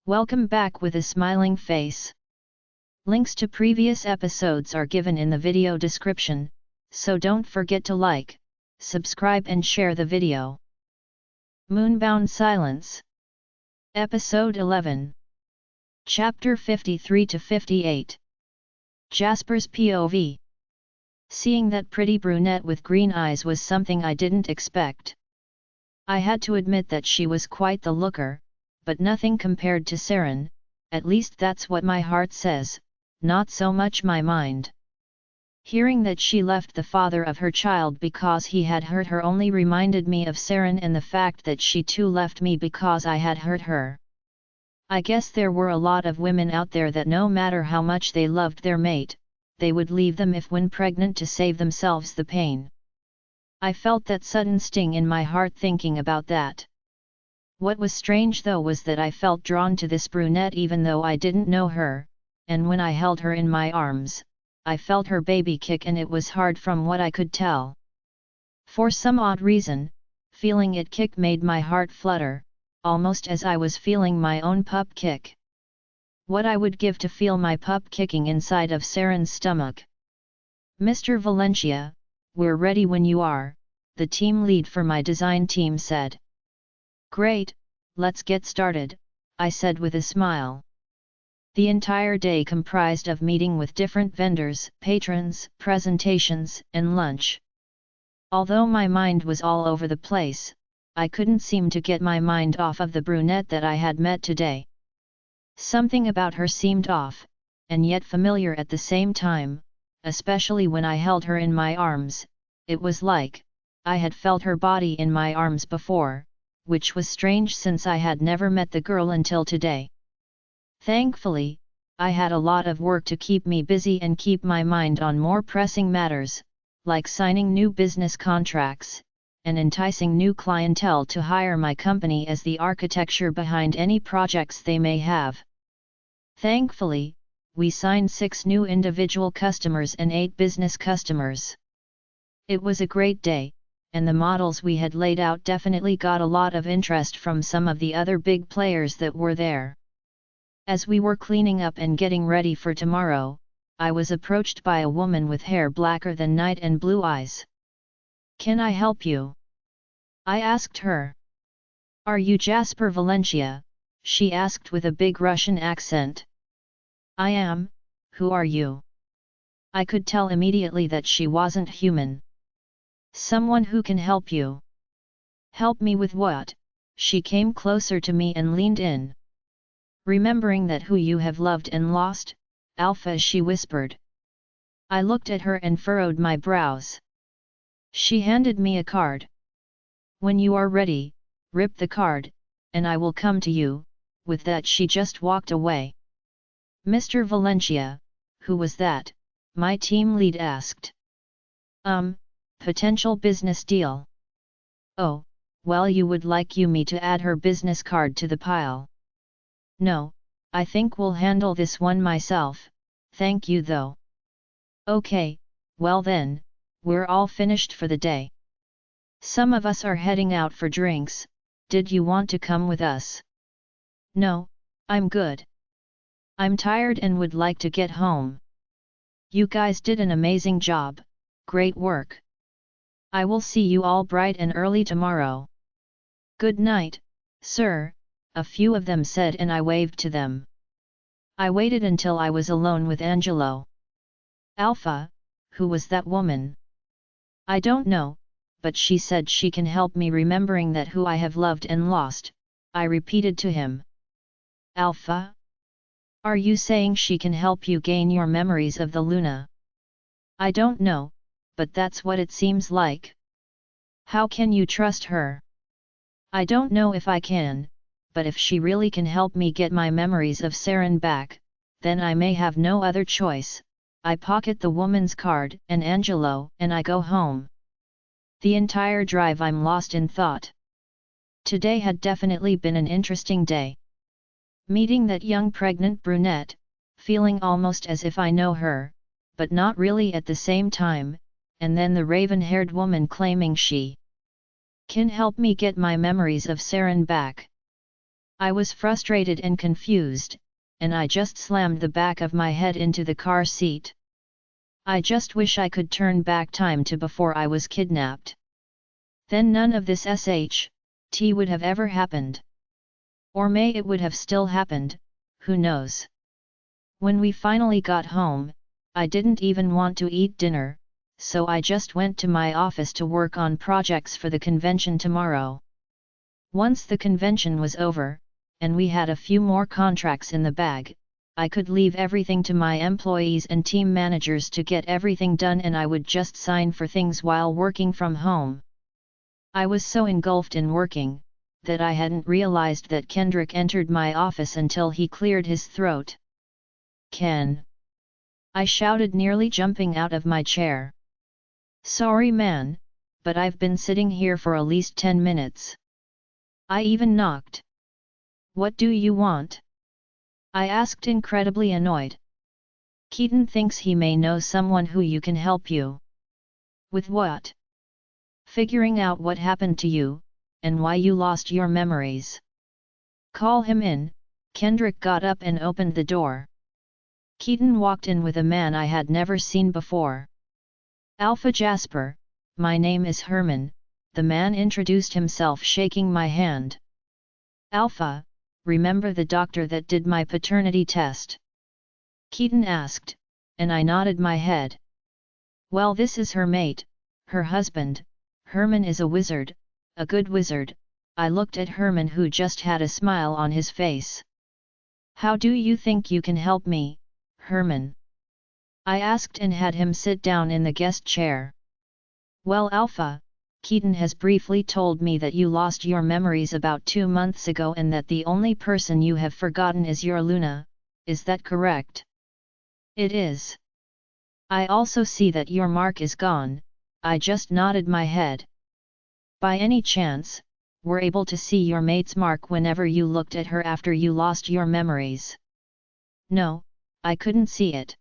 Welcome back with a smiling face. Links to previous episodes are given in the video description, so don't forget to like, subscribe and share the video. Moonbound Silence. Episode 11. Chapter 53 to 58. Jasper's POV. Seeing that pretty brunette with green eyes was something I didn't expect. I had to admit that she was quite the looker, but nothing compared to Sarin, at least that's what my heart says, not so much my mind. Hearing that she left the father of her child because he had hurt her only reminded me of Sarin and the fact that she too left me because I had hurt her. I guess there were a lot of women out there that no matter how much they loved their mate, they would leave them if when pregnant to save themselves the pain. I felt that sudden sting in my heart thinking about that. What was strange though was that I felt drawn to this brunette even though I didn't know her, and when I held her in my arms, I felt her baby kick and it was hard from what I could tell. For some odd reason, feeling it kick made my heart flutter, almost as I was feeling my own pup kick. What I would give to feel my pup kicking inside of Sarin's stomach. Mr. Valencia, we're ready when you are, the team lead for my design team said. Great, let's get started, I said with a smile. The entire day comprised of meeting with different vendors, patrons, presentations, and lunch. Although my mind was all over the place, I couldn't seem to get my mind off of the brunette that I had met today. Something about her seemed off, and yet familiar at the same time, especially when I held her in my arms. It was like I had felt her body in my arms before, which was strange since I had never met the girl until today. Thankfully, I had a lot of work to keep me busy and keep my mind on more pressing matters, like signing new business contracts, and enticing new clientele to hire my company as the architecture behind any projects they may have. Thankfully, we signed 6 new individual customers and 8 business customers. It was a great day, and the models we had laid out definitely got a lot of interest from some of the other big players that were there. As we were cleaning up and getting ready for tomorrow, I was approached by a woman with hair blacker than night and blue eyes. "Can I help you?" I asked her. "Are you Jasper Valencia?" she asked with a big Russian accent. "I am, who are you?" I could tell immediately that she wasn't human. "Someone who can help you." "Help me with what?" She came closer to me and leaned in. "Remembering that who you have loved and lost, Alpha," she whispered. I looked at her and furrowed my brows. She handed me a card. "When you are ready, rip the card, and I will come to you." With that she just walked away. "Mr. Valencia, who was that?" my team lead asked. Potential business deal." "Oh, well, you would like me to add her business card to the pile." "No, I think we'll handle this one myself, thank you though." "Okay, well then, we're all finished for the day. Some of us are heading out for drinks, did you want to come with us?" "No, I'm good. I'm tired and would like to get home." "You guys did an amazing job, great work. I will see you all bright and early tomorrow." "Good night, sir," a few of them said and I waved to them. I waited until I was alone with Angelo. "Alpha, who was that woman?" "I don't know, but she said she can help me remembering that who I have loved and lost," I repeated to him. "Alpha? Are you saying she can help you gain your memories of the Luna?" "I don't know, but that's what it seems like." "How can you trust her?" "I don't know if I can, but if she really can help me get my memories of Sarin back, then I may have no other choice." I pocket the woman's card and Angelo and I go home. The entire drive I'm lost in thought. Today had definitely been an interesting day. Meeting that young pregnant brunette, feeling almost as if I know her, but not really at the same time, and then the raven-haired woman claiming she can help me get my memories of Sarin back. I was frustrated and confused, and I just slammed the back of my head into the car seat. I just wish I could turn back time to before I was kidnapped. Then none of this SHT would have ever happened. Or may it would have still happened, who knows. When we finally got home, I didn't even want to eat dinner, so I just went to my office to work on projects for the convention tomorrow. Once the convention was over, and we had a few more contracts in the bag, I could leave everything to my employees and team managers to get everything done, and I would just sign for things while working from home. I was so engulfed in working, that I hadn't realized that Kendrick entered my office until he cleared his throat. "Ken!" I shouted, nearly jumping out of my chair. "Sorry man, but I've been sitting here for at least 10 minutes. I even knocked." "What do you want?" I asked, incredibly annoyed. "Keaton thinks he may know someone who you can help you." "With what?" "Figuring out what happened to you, and why you lost your memories." "Call him in." Kendrick got up and opened the door. Keaton walked in with a man I had never seen before. "Alpha Jasper, my name is Herman," the man introduced himself, shaking my hand. "Alpha, remember the doctor that did my paternity test?" Keaton asked, and I nodded my head. "Well, this is her mate, her husband. Herman is a wizard, a good wizard." I looked at Herman, who just had a smile on his face. "How do you think you can help me, Herman?" I asked, and had him sit down in the guest chair. "Well, Alpha, Keaton has briefly told me that you lost your memories about 2 months ago, and that the only person you have forgotten is your Luna. Is that correct?" "It is." "I also see that your mark is gone." I just nodded my head. "By any chance, were able to see your mate's mark whenever you looked at her after you lost your memories?" "No, I couldn't see it.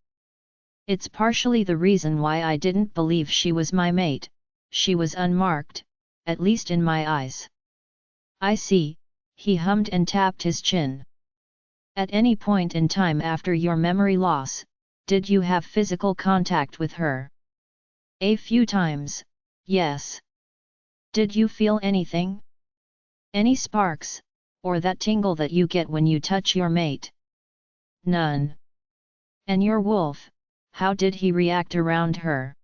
It's partially the reason why I didn't believe she was my mate. She was unmarked, at least in my eyes." "I see," he hummed and tapped his chin. "At any point in time after your memory loss, did you have physical contact with her?" "A few times, yes." "Did you feel anything? Any sparks, or that tingle that you get when you touch your mate?" "None." "And your wolf, how did he react around her?"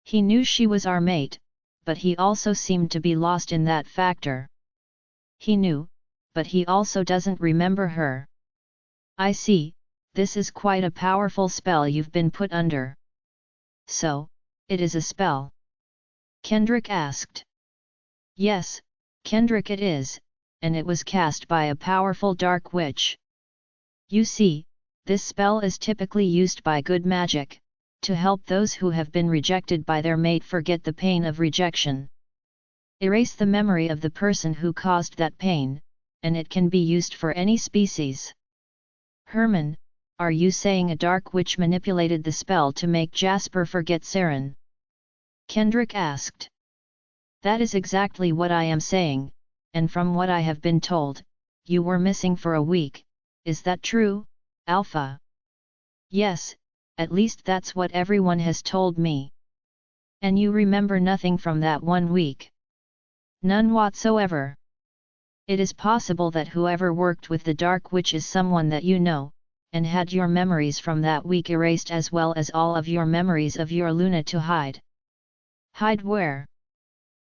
"He knew she was our mate, but he also seemed to be lost in that factor." "He knew, but he also doesn't remember her." "I see, this is quite a powerful spell you've been put under." "So, it is a spell?" Kendrick asked. "Yes, Kendrick, it is, and it was cast by a powerful dark witch. You see, this spell is typically used by good magic, to help those who have been rejected by their mate forget the pain of rejection. Erase the memory of the person who caused that pain, and it can be used for any species." "Herman, are you saying a dark witch manipulated the spell to make Jasper forget Sarin?" Kendrick asked. "That is exactly what I am saying, and from what I have been told, you were missing for a week. Is that true, Alpha?" "Yes, at least that's what everyone has told me." "And you remember nothing from that 1 week?" "None whatsoever." "It is possible that whoever worked with the Dark Witch is someone that you know, and had your memories from that week erased as well as all of your memories of your Luna to hide." "Hide where?"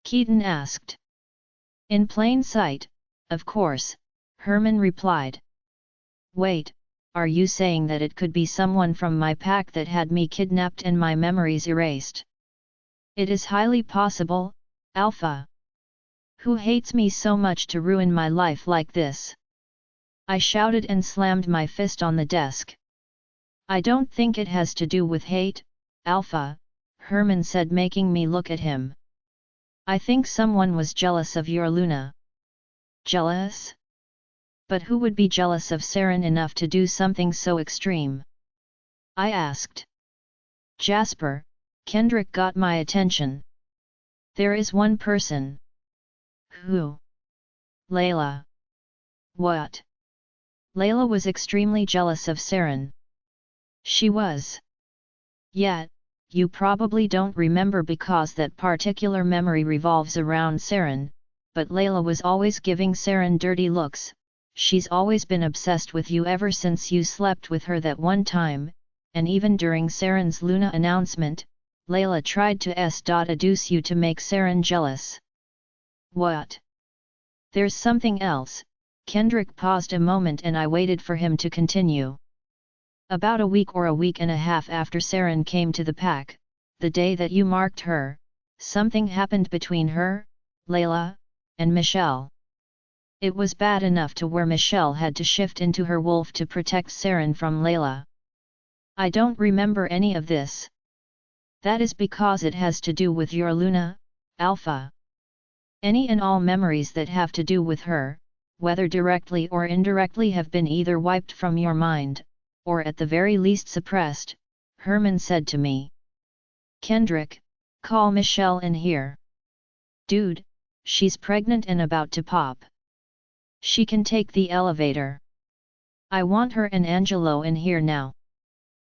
Keaton asked. "In plain sight, of course," Herman replied. "Wait, are you saying that it could be someone from my pack that had me kidnapped and my memories erased?" "It is highly possible, Alpha. Who hates me so much to ruin my life like this?" I shouted and slammed my fist on the desk. "I don't think it has to do with hate, Alpha," Herman said, making me look at him. "I think someone was jealous of your Luna." "Jealous? But who would be jealous of Sarin enough to do something so extreme?" I asked. "Jasper," Kendrick got my attention. "There is one person." "Who?" "Lila." What? Lila was extremely jealous of Sarin. She was. Yet, you probably don't remember because that particular memory revolves around Sarin, but Lila was always giving Sarin dirty looks. She's always been obsessed with you ever since you slept with her that one time, and even during Sarin's Luna announcement, Lila tried to seduce you to make Sarin jealous. What? There's something else. Kendrick paused a moment and I waited for him to continue. About a week or a week and a half after Sarin came to the pack, the day that you marked her, something happened between her, Lila, and Michelle. It was bad enough to where Michelle had to shift into her wolf to protect Sarin from Lila. I don't remember any of this. That is because it has to do with your Luna, Alpha. Any and all memories that have to do with her, whether directly or indirectly, have been either wiped from your mind, or at the very least suppressed, Herman said to me. Kendrick, call Michelle in here. Dude, she's pregnant and about to pop. She can take the elevator. I want her and Angelo in here now.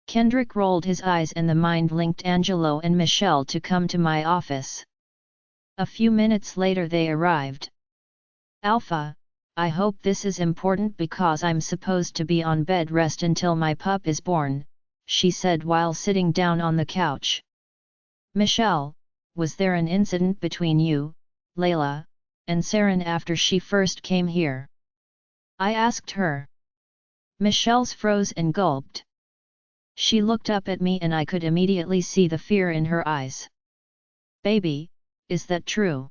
Kendrick rolled his eyes and the mind linked Angelo and Michelle to come to my office. A few minutes later they arrived. Alpha, I hope this is important because I'm supposed to be on bed rest until my pup is born, she said while sitting down on the couch. Michelle, was there an incident between you, Lila, and Sarin after she first came here? I asked her. Michelle's froze and gulped. She looked up at me and I could immediately see the fear in her eyes. Baby, is that true?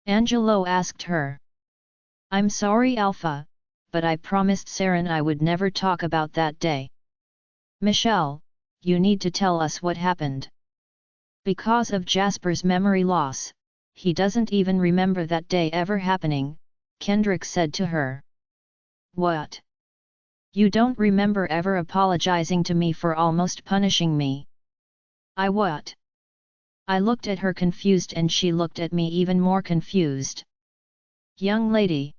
Angelo asked her. I'm sorry Alpha, but I promised Sarin I would never talk about that day. Michelle, you need to tell us what happened. Because of Jasper's memory loss, he doesn't even remember that day ever happening, Kendrick said to her. What? You don't remember ever apologizing to me for almost punishing me? I what? I looked at her confused and she looked at me even more confused. Young lady.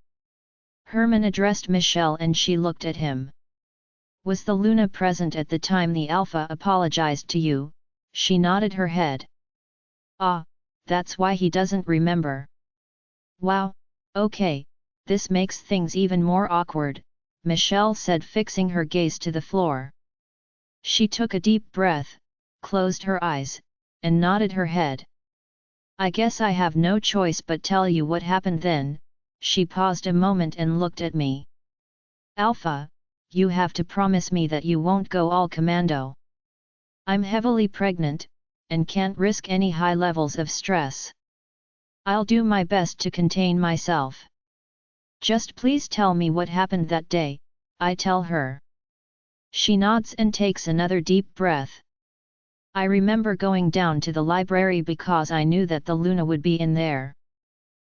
Herman addressed Michelle and she looked at him. Was the Luna present at the time the Alpha apologized to you? She nodded her head. Ah, that's why he doesn't remember. Wow, okay, this makes things even more awkward, Michelle said, fixing her gaze to the floor. She took a deep breath, closed her eyes, and nodded her head. I guess I have no choice but tell you what happened then. She paused a moment and looked at me. Alpha, you have to promise me that you won't go all commando. I'm heavily pregnant, and can't risk any high levels of stress. I'll do my best to contain myself. Just please tell me what happened that day, I tell her. She nods and takes another deep breath. I remember going down to the library because I knew that the Luna would be in there.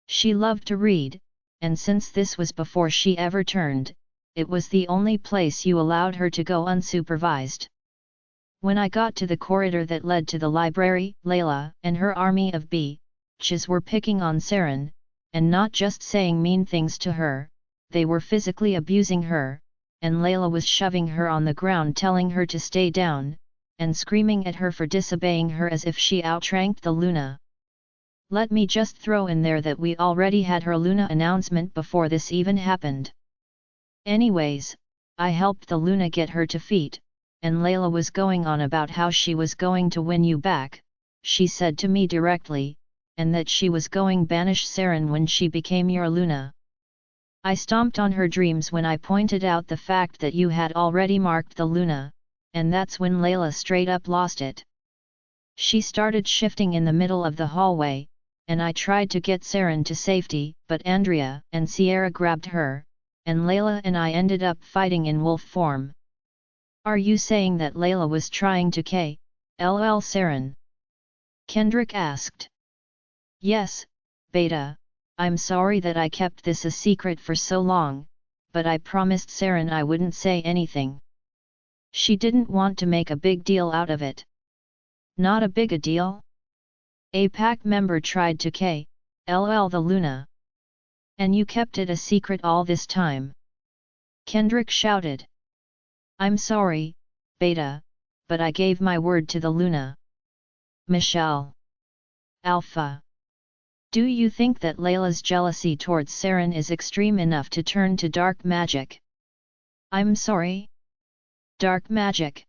She loved to read, and since this was before she ever turned, it was the only place you allowed her to go unsupervised. When I got to the corridor that led to the library, Lila and her army of bitches were picking on Sarin, and not just saying mean things to her, they were physically abusing her, and Lila was shoving her on the ground telling her to stay down, and screaming at her for disobeying her as if she outranked the Luna. Let me just throw in there that we already had her Luna announcement before this even happened. Anyways, I helped the Luna get her to feet, and Lila was going on about how she was going to win you back, she said to me directly, and that she was going banish Sarin when she became your Luna. I stomped on her dreams when I pointed out the fact that you had already marked the Luna, and that's when Lila straight up lost it. She started shifting in the middle of the hallway, and I tried to get Sarin to safety, but Andrea and Sierra grabbed her, and Lila and I ended up fighting in wolf form. Are you saying that Lila was trying to kill Sarin? Kendrick asked. Yes, Beta, I'm sorry that I kept this a secret for so long, but I promised Sarin I wouldn't say anything. She didn't want to make a big deal out of it. Not a big a deal? A pack member tried to kill the Luna. And you kept it a secret all this time? Kendrick shouted. I'm sorry, Beta, but I gave my word to the Luna. Michelle. Alpha. Do you think that Lila's jealousy towards Sarin is extreme enough to turn to dark magic? I'm sorry? Dark magic.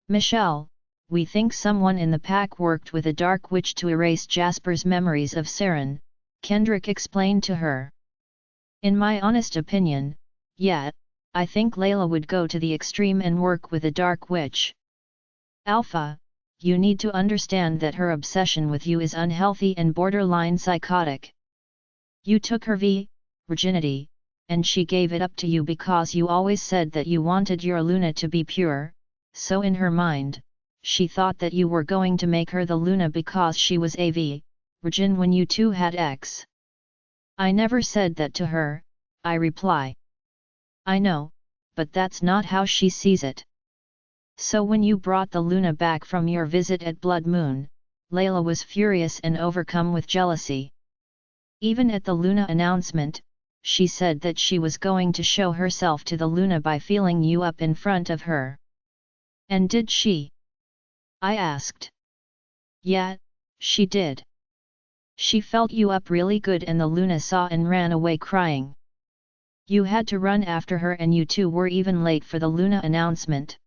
Michelle, we think someone in the pack worked with a dark witch to erase Jasper's memories of Sarin, Kendrick explained to her. In my honest opinion, yeah, I think Lila would go to the extreme and work with a dark witch. Alpha, you need to understand that her obsession with you is unhealthy and borderline psychotic. You took her virginity, and she gave it up to you because you always said that you wanted your Luna to be pure, so in her mind, she thought that you were going to make her the Luna because she was a virgin when you two had sex. I never said that to her, I reply. I know, but that's not how she sees it. So when you brought the Luna back from your visit at Blood Moon, Lila was furious and overcome with jealousy. Even at the Luna announcement, she said that she was going to show herself to the Luna by feeling you up in front of her. And did she? I asked. Yeah, she did. She felt you up really good and the Luna saw and ran away crying. You had to run after her and you two were even late for the Luna announcement.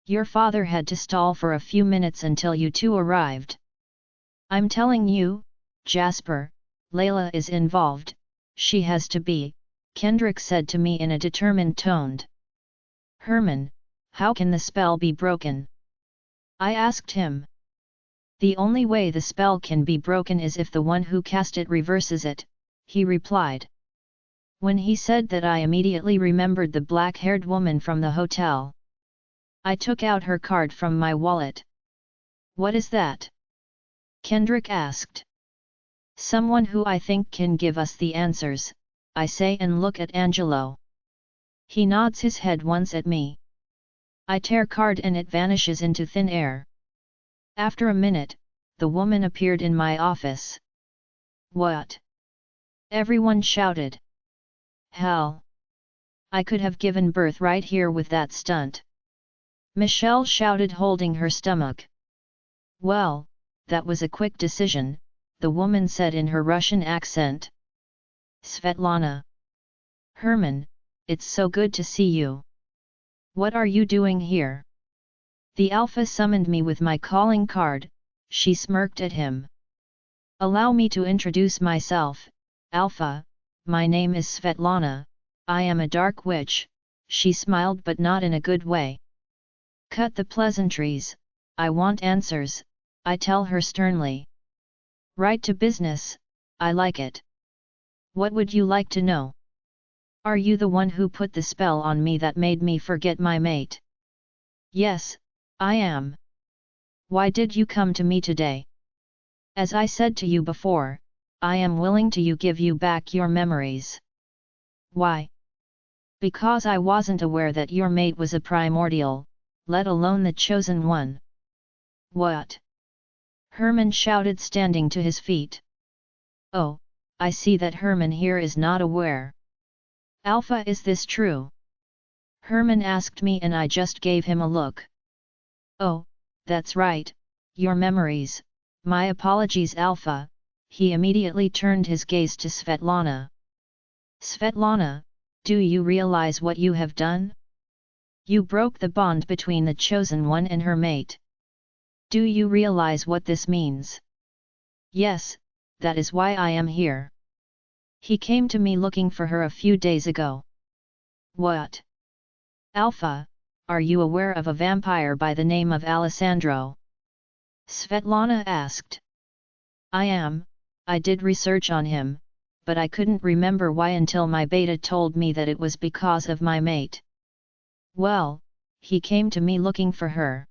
Your father had to stall for a few minutes until you two arrived. I'm telling you, Jasper, Lila is involved, she has to be, Kendrick said to me in a determined tone. Herman, how can the spell be broken? I asked him. The only way the spell can be broken is if the one who cast it reverses it, he replied. When he said that I immediately remembered the black-haired woman from the hotel. I took out her card from my wallet. What is that? Kendrick asked. Someone who I think can give us the answers, I say and look at Angelo. He nods his head once at me. I tear card and it vanishes into thin air. After a minute, the woman appeared in my office. What? Everyone shouted. Hell! I could have given birth right here with that stunt. Michelle shouted holding her stomach. Well, that was a quick decision, the woman said in her Russian accent. Svetlana. Herman, it's so good to see you. What are you doing here? The Alpha summoned me with my calling card, she smirked at him. Allow me to introduce myself, Alpha, my name is Svetlana, I am a dark witch, she smiled but not in a good way. Cut the pleasantries, I want answers, I tell her sternly. Right to business, I like it. What would you like to know? Are you the one who put the spell on me that made me forget my mate? Yes, I am. Why did you come to me today? As I said to you before, I am willing to give you back your memories. Why? Because I wasn't aware that your mate was a primordial, let alone the chosen one. What? Herman shouted standing to his feet. Oh, I see that Herman here is not aware. Alpha, is this true? Herman asked me and I just gave him a look. Oh, that's right, your memories, my apologies Alpha, he immediately turned his gaze to Svetlana. Svetlana, do you realize what you have done? You broke the bond between the chosen one and her mate. Do you realize what this means? Yes, that is why I am here. He came to me looking for her a few days ago. What? Alpha, are you aware of a vampire by the name of Alessandro? Svetlana asked. I am, I did research on him, but I couldn't remember why until my beta told me that it was because of my mate. Well, he came to me looking for her.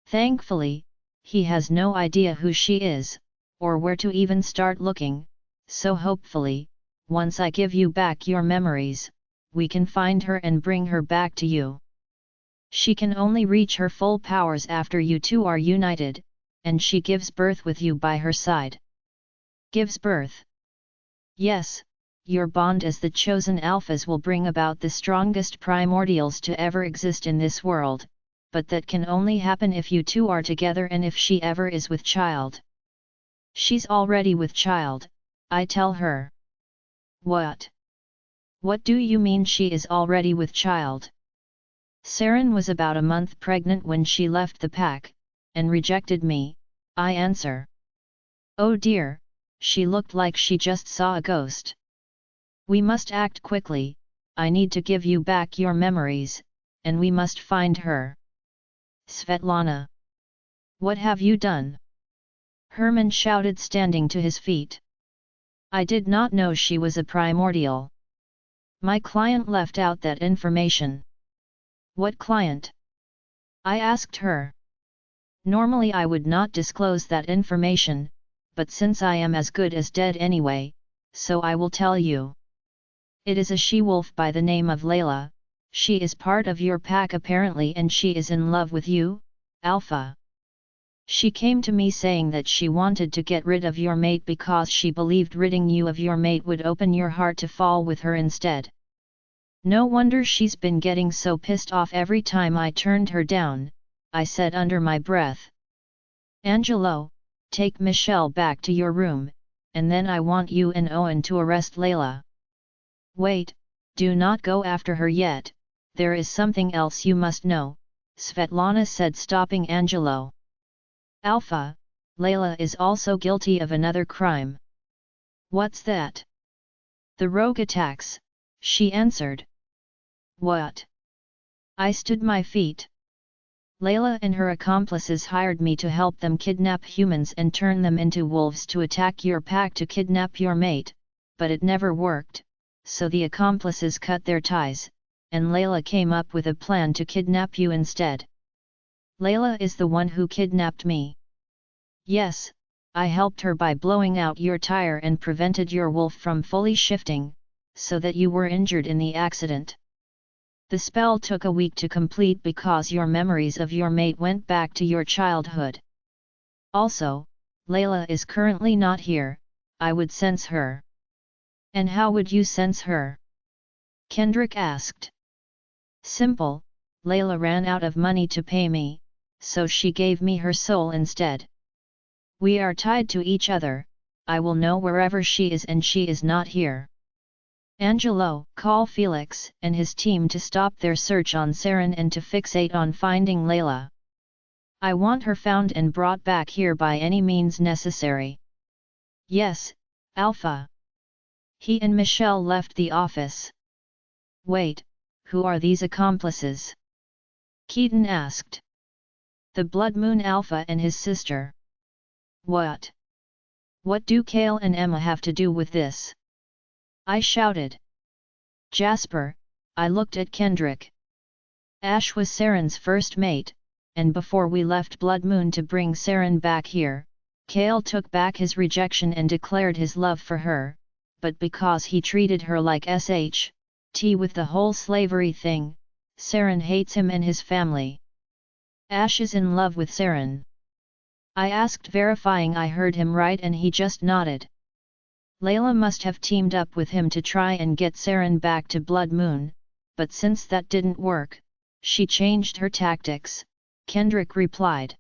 Thankfully, he has no idea who she is, or where to even start looking, so hopefully, once I give you back your memories, we can find her and bring her back to you. She can only reach her full powers after you two are united, and she gives birth with you by her side. Gives birth? Yes, your bond as the chosen alphas will bring about the strongest primordials to ever exist in this world, but that can only happen if you two are together and if she ever is with child. She's already with child, I tell her. What? What do you mean she is already with child? Sarin was about a month pregnant when she left the pack, and rejected me, I answer. Oh dear, she looked like she just saw a ghost. We must act quickly, I need to give you back your memories, and we must find her. Svetlana. What have you done? Herman shouted, standing to his feet. I did not know she was a primordial. My client left out that information. What client? I asked her. Normally I would not disclose that information, but since I am as good as dead anyway, so I will tell you. It is a she-wolf by the name of Lila. She is part of your pack apparently, and she is in love with you, Alpha. She came to me saying that she wanted to get rid of your mate because she believed ridding you of your mate would open your heart to fall with her instead. No wonder she's been getting so pissed off every time I turned her down, I said under my breath. Angelo, take Michelle back to your room, and then I want you and Owen to arrest Layla. Wait, do not go after her yet, there is something else you must know, Svetlana said, stopping Angelo. Alpha, Layla is also guilty of another crime. What's that? The rogue attacks, she answered. What? I stood my feet. Layla and her accomplices hired me to help them kidnap humans and turn them into wolves to attack your pack to kidnap your mate, but it never worked, so the accomplices cut their ties, and Layla came up with a plan to kidnap you instead. Layla is the one who kidnapped me. Yes, I helped her by blowing out your tire and prevented your wolf from fully shifting, so that you were injured in the accident. The spell took a week to complete because your memories of your mate went back to your childhood. Also, Layla is currently not here, I would sense her. And how would you sense her? Kendrick asked. Simple, Layla ran out of money to pay me, so she gave me her soul instead. We are tied to each other, I will know wherever she is and she is not here. Angelo, call Felix and his team to stop their search on Sarin and to fixate on finding Layla. I want her found and brought back here by any means necessary. Yes, Alpha. He and Michelle left the office. Wait, who are these accomplices? Keaton asked. The Blood Moon Alpha and his sister. What? What do Kale and Emma have to do with this? I shouted. Jasper, I looked at Kendrick. Ash was Sarin's first mate, and before we left Blood Moon to bring Sarin back here, Kale took back his rejection and declared his love for her, but because he treated her like SHT with the whole slavery thing, Sarin hates him and his family. Ash is in love with Sarin. I asked, verifying I heard him right, and he just nodded. Layla must have teamed up with him to try and get Sarin back to Blood Moon, but since that didn't work, she changed her tactics, Kendrick replied.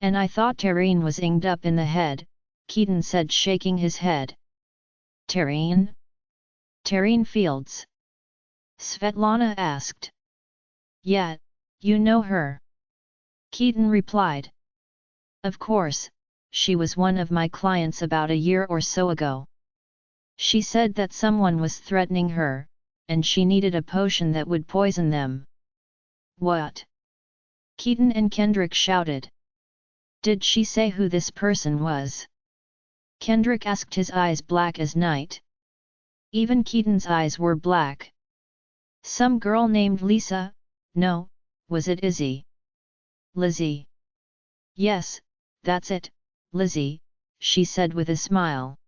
And I thought Tareen was inged up in the head, Keaton said, shaking his head. Tareen? Tareen Fields? Svetlana asked. Yeah, you know her. Keaton replied. Of course, she was one of my clients about a year or so ago. She said that someone was threatening her, and she needed a potion that would poison them. What? Keaton and Kendrick shouted. Did she say who this person was? Kendrick asked, his eyes black as night. Even Keaton's eyes were black. Some girl named Lisa? No, was it Izzy? Lizzie. Yes, that's it, Lizzie, she said with a smile.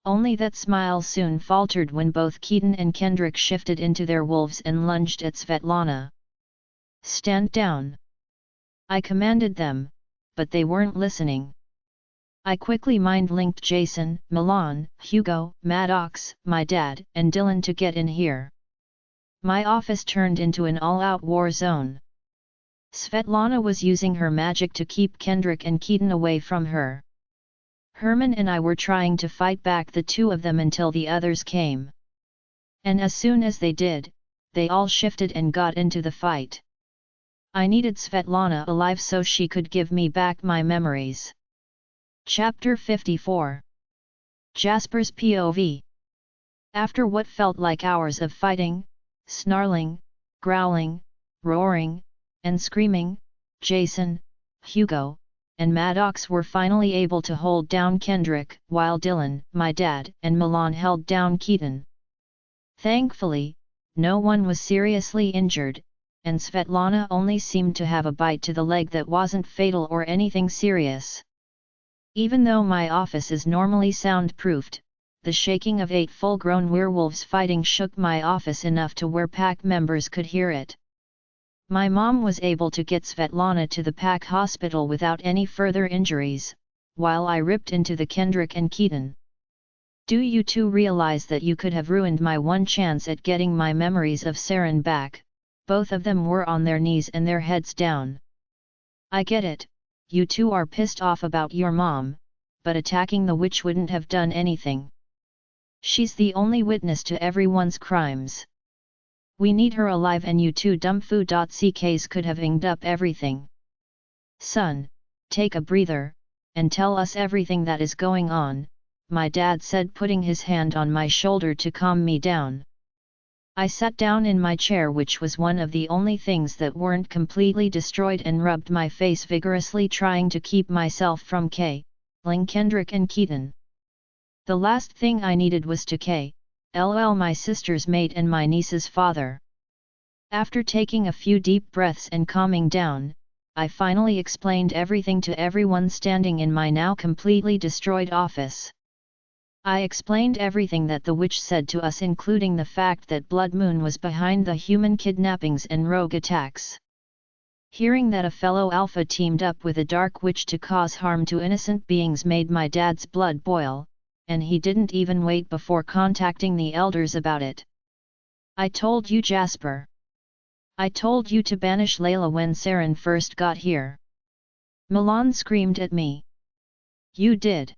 Only that smile soon faltered when both Keaton and Kendrick shifted into their wolves and lunged at Svetlana. Stand down! I commanded them, but they weren't listening. I quickly mind-linked Jason, Milan, Hugo, Maddox, my dad, and Dylan to get in here. My office turned into an all-out war zone. Svetlana was using her magic to keep Kendrick and Keaton away from her. Herman and I were trying to fight back the two of them until the others came. And as soon as they did, they all shifted and got into the fight. I needed Svetlana alive so she could give me back my memories. Chapter 54. Jasper's POV. After what felt like hours of fighting, snarling, growling, roaring, and screaming, Jason, Hugo, and Maddox were finally able to hold down Kendrick, while Dylan, my dad, and Milan held down Keaton. Thankfully, no one was seriously injured, and Svetlana only seemed to have a bite to the leg that wasn't fatal or anything serious. Even though my office is normally soundproofed, the shaking of 8 full-grown werewolves fighting shook my office enough to where pack members could hear it. My mom was able to get Svetlana to the pack hospital without any further injuries, while I ripped into the Kendrick and Keaton. Do you two realize that you could have ruined my one chance at getting my memories of Sarin back? Both of them were on their knees and their heads down. I get it, you two are pissed off about your mom, but attacking the witch wouldn't have done anything. She's the only witness to everyone's crimes. We need her alive and you two dumbfoo.ck's could have inged up everything. Son, take a breather, and tell us everything that is going on, my dad said, putting his hand on my shoulder to calm me down. I sat down in my chair, which was one of the only things that weren't completely destroyed, and rubbed my face vigorously, trying to keep myself from killing Kendrick and Keaton. The last thing I needed was to kill my sister's mate and my niece's father. After taking a few deep breaths and calming down, I finally explained everything to everyone standing in my now completely destroyed office. I explained everything that the witch said to us, including the fact that Blood Moon was behind the human kidnappings and rogue attacks. Hearing that a fellow alpha teamed up with a dark witch to cause harm to innocent beings made my dad's blood boil, and he didn't even wait before contacting the elders about it. I told you, Jasper. I told you to banish Lila when Sarin first got here. Milan screamed at me. You did.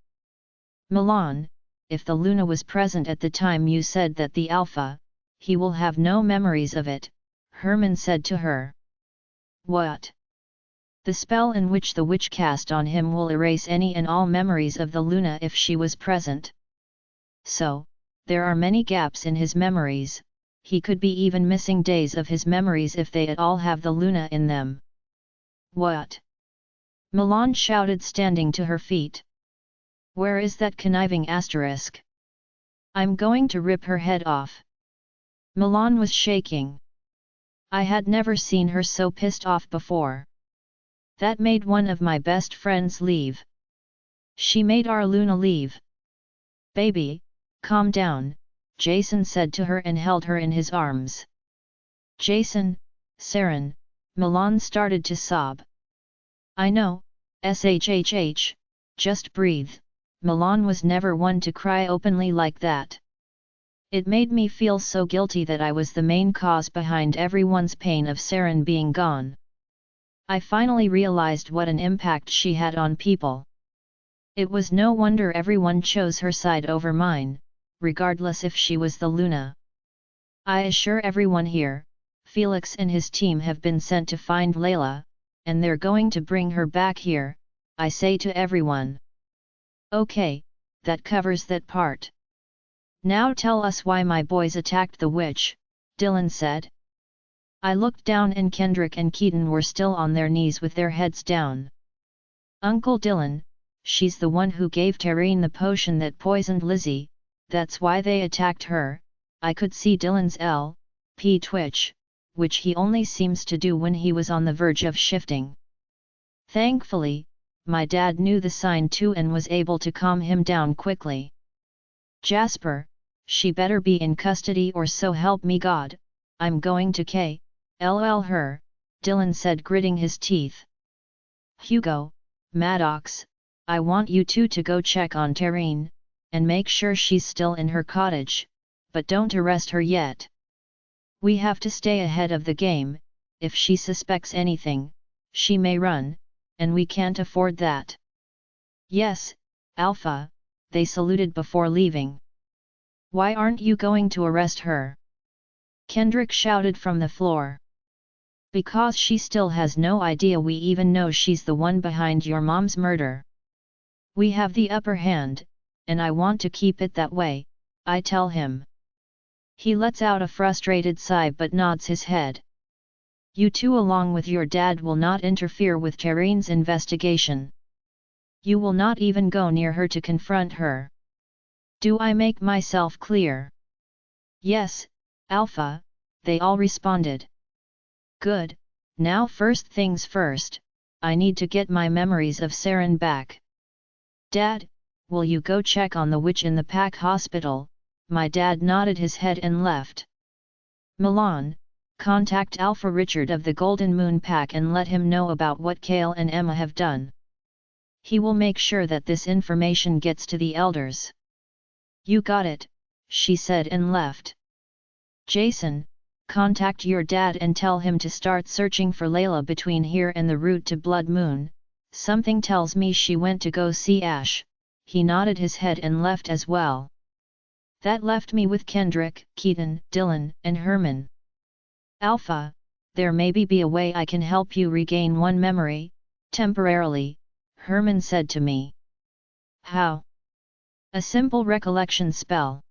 Milan, if the Luna was present at the time you said that the Alpha, he will have no memories of it, Herman said to her. What? The spell in which the witch cast on him will erase any and all memories of the Luna if she was present. So, there are many gaps in his memories, he could be even missing days of his memories if they at all have the Luna in them. What? Milan shouted, standing to her feet. Where is that conniving asterisk? I'm going to rip her head off. Milan was shaking. I had never seen her so pissed off before. That made one of my best friends leave. She made our Luna leave. Baby, calm down, Jason said to her and held her in his arms. Jason, Sarin, Milan started to sob. I know, shhh, just breathe. Milan was never one to cry openly like that. It made me feel so guilty that I was the main cause behind everyone's pain of Sarin being gone. I finally realized what an impact she had on people. It was no wonder everyone chose her side over mine, regardless if she was the Luna. I assure everyone here, Felix and his team have been sent to find Lila, and they're going to bring her back here, I say to everyone. Okay, that covers that part. Now tell us why my boys attacked the witch, Dylan said. I looked down and Kendrick and Keaton were still on their knees with their heads down. Uncle Dylan, she's the one who gave Tarine the potion that poisoned Lizzie, that's why they attacked her. I could see Dylan's LP twitch, which he only seems to do when he was on the verge of shifting. Thankfully, my dad knew the sign too and was able to calm him down quickly. Jasper, she better be in custody or so help me God, I'm going to kill her, Dylan said, gritting his teeth. Hugo, Maddox, I want you two to go check on Sarin, and make sure she's still in her cottage, but don't arrest her yet. We have to stay ahead of the game. If she suspects anything, she may run, and we can't afford that. Yes, Alpha, they saluted before leaving. Why aren't you going to arrest her? Kendrick shouted from the floor. Because she still has no idea we even know she's the one behind your mom's murder. We have the upper hand, and I want to keep it that way, I tell him. He lets out a frustrated sigh but nods his head. You two along with your dad will not interfere with Sarin's investigation. You will not even go near her to confront her. Do I make myself clear? Yes, Alpha, they all responded. Good, now first things first, I need to get my memories of Sarin back. Dad, will you go check on the witch in the Pack Hospital? My dad nodded his head and left. Milan, contact Alpha Richard of the Golden Moon Pack and let him know about what Kale and Emma have done. He will make sure that this information gets to the elders. You got it, she said and left. Jason, contact your dad and tell him to start searching for Lila between here and the route to Blood Moon. Something tells me she went to go see Ash. He nodded his head and left as well. That left me with Kendrick, Keaton, Dylan, and Herman. Alpha, there may be a way I can help you regain one memory, temporarily, Herman said to me. How? A simple recollection spell.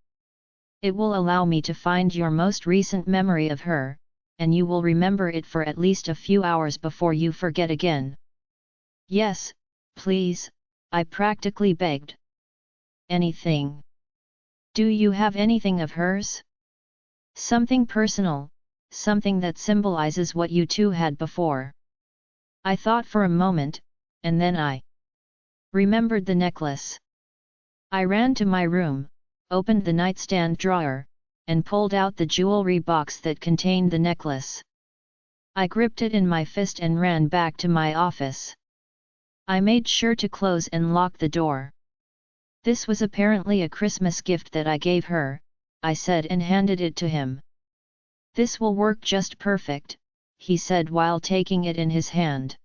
It will allow me to find your most recent memory of her, and you will remember it for at least a few hours before you forget again. Yes, please, I practically begged. Anything? Do you have anything of hers? Something personal, something that symbolizes what you two had before. I thought for a moment, and then I remembered the necklace. I ran to my room, opened the nightstand drawer, and pulled out the jewelry box that contained the necklace. I gripped it in my fist and ran back to my office. I made sure to close and lock the door. This was apparently a Christmas gift that I gave her, I said and handed it to him. This will work just perfect, he said while taking it in his hand.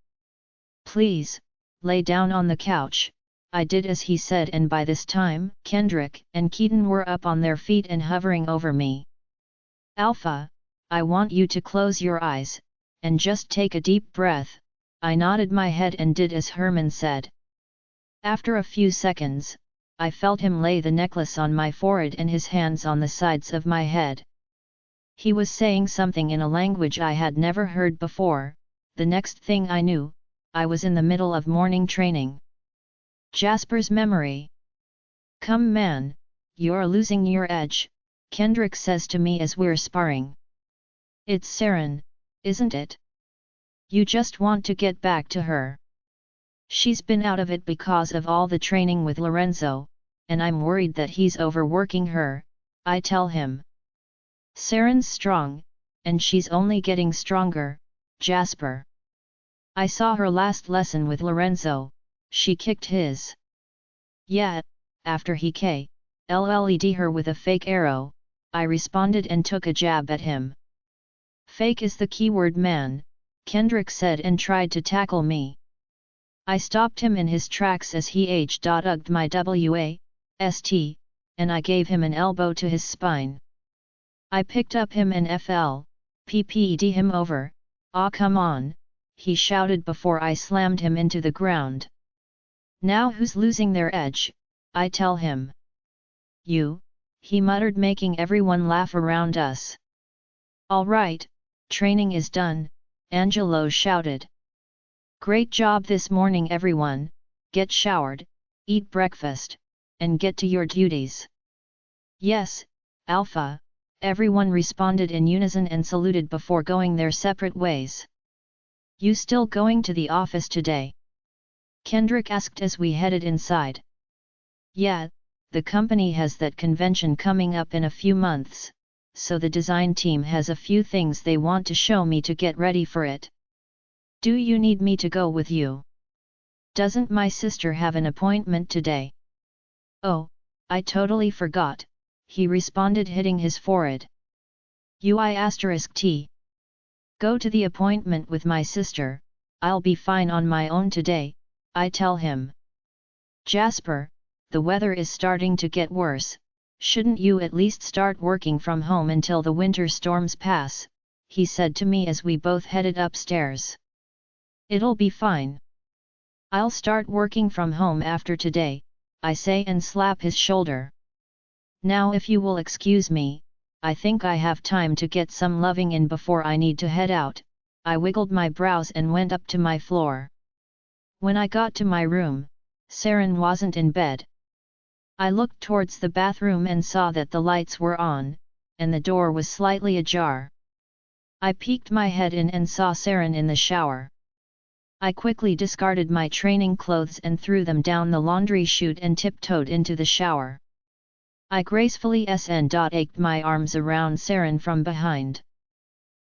Please, lay down on the couch. I did as he said, and by this time, Kendrick and Keaton were up on their feet and hovering over me. Alpha, I want you to close your eyes, and just take a deep breath. I nodded my head and did as Herman said. After a few seconds, I felt him lay the necklace on my forehead and his hands on the sides of my head. He was saying something in a language I had never heard before. The next thing I knew, I was in the middle of morning training. Jasper's memory. Come man, you're losing your edge, Kendrick says to me as we're sparring. It's Sarin, isn't it? You just want to get back to her. She's been out of it because of all the training with Lorenzo, and I'm worried that he's overworking her, I tell him. Sarin's strong, and she's only getting stronger, Jasper. I saw her last lesson with Lorenzo, she kicked his. Yeah, after he killed her with a fake arrow, I responded and took a jab at him. Fake is the keyword man, Kendrick said and tried to tackle me. I stopped him in his tracks as he ugged my wast, and I gave him an elbow to his spine. I picked up him and pped him over. Ah, come on, he shouted before I slammed him into the ground. Now who's losing their edge? I tell him. You, he muttered, making everyone laugh around us. All right, training is done, Angelo shouted. Great job this morning everyone, get showered, eat breakfast, and get to your duties. Yes, Alpha, everyone responded in unison and saluted before going their separate ways. You still going to the office today? Kendrick asked as we headed inside. Yeah, the company has that convention coming up in a few months, so the design team has a few things they want to show me to get ready for it. Do you need me to go with you? Doesn't my sister have an appointment today? Oh, I totally forgot, he responded, hitting his forehead. Ui*T. Go to the appointment with my sister, I'll be fine on my own today, I tell him. Jasper, the weather is starting to get worse, shouldn't you at least start working from home until the winter storms pass, he said to me as we both headed upstairs. It'll be fine. I'll start working from home after today, I say and slap his shoulder. Now if you will excuse me, I think I have time to get some loving in before I need to head out, I wiggled my brows and went up to my floor. When I got to my room, Sarin wasn't in bed. I looked towards the bathroom and saw that the lights were on, and the door was slightly ajar. I peeked my head in and saw Sarin in the shower. I quickly discarded my training clothes and threw them down the laundry chute and tiptoed into the shower. I gracefully ached my arms around Sarin from behind.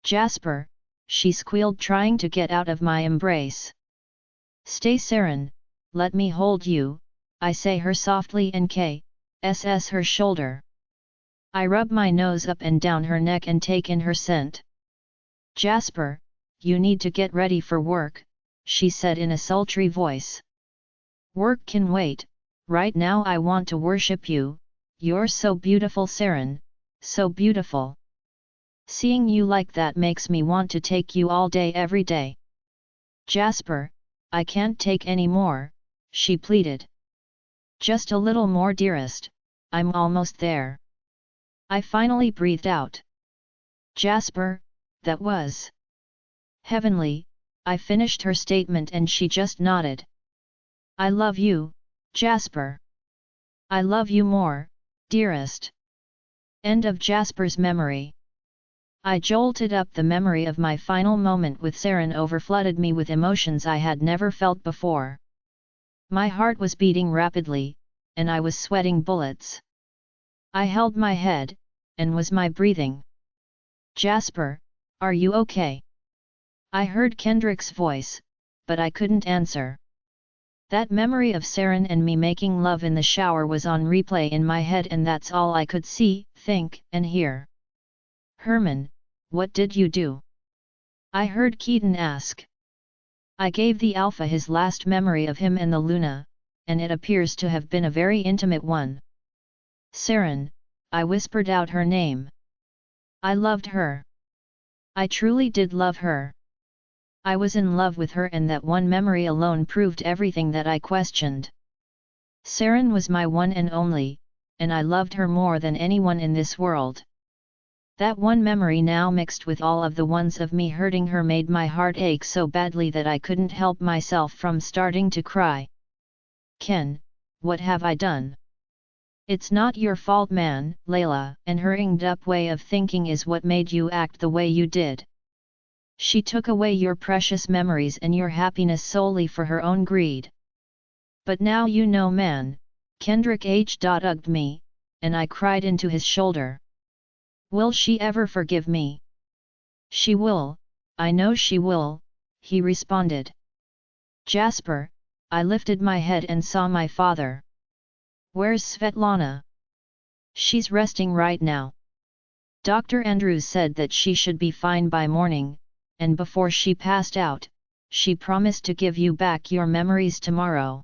Jasper, she squealed, trying to get out of my embrace. Stay, Sarin, let me hold you, I say her softly and kisses her shoulder. I rub my nose up and down her neck and take in her scent. Jasper, you need to get ready for work, she said in a sultry voice. Work can wait, right now I want to worship you, you're so beautiful, Sarin, so beautiful. Seeing you like that makes me want to take you all day every day. Jasper, I can't take any more, she pleaded. Just a little more, dearest, I'm almost there. I finally breathed out. Jasper, that was heavenly, I finished her statement and she just nodded. I love you, Jasper. I love you more, dearest. End of Jasper's memory. I jolted up. The memory of my final moment with Sarin overflooded me with emotions I had never felt before. My heart was beating rapidly, and I was sweating bullets. I held my head, and was my breathing. Jasper, are you okay? I heard Kendrick's voice, but I couldn't answer. That memory of Sarin and me making love in the shower was on replay in my head, and that's all I could see, think, and hear. Herman, what did you do? I heard Keaton ask. I gave the Alpha his last memory of him and the Luna, and it appears to have been a very intimate one. Sarin, I whispered out her name. I loved her. I truly did love her. I was in love with her, and that one memory alone proved everything that I questioned. Sarin was my one and only, and I loved her more than anyone in this world. That one memory, now mixed with all of the ones of me hurting her, made my heart ache so badly that I couldn't help myself from starting to cry. Ken, what have I done? It's not your fault, man. Lila, and her inged-up way of thinking is what made you act the way you did. She took away your precious memories and your happiness solely for her own greed. But now you know, man, Kendrick hugged me, and I cried into his shoulder. Will she ever forgive me? She will, I know she will, he responded. Jasper, I lifted my head and saw my father. Where's Svetlana? She's resting right now. Dr. Andrews said that she should be fine by morning, and before she passed out, she promised to give you back your memories tomorrow.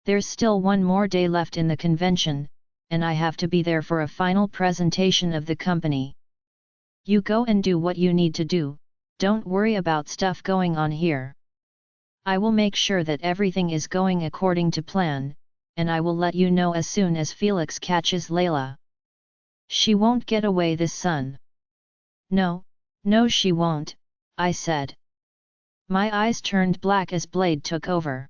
There's still one more day left in the convention, and I have to be there for a final presentation of the company. You go and do what you need to do, don't worry about stuff going on here. I will make sure that everything is going according to plan, and I will let you know as soon as Felix catches Lila. She won't get away this son. No, she won't, I said. My eyes turned black as Blade took over.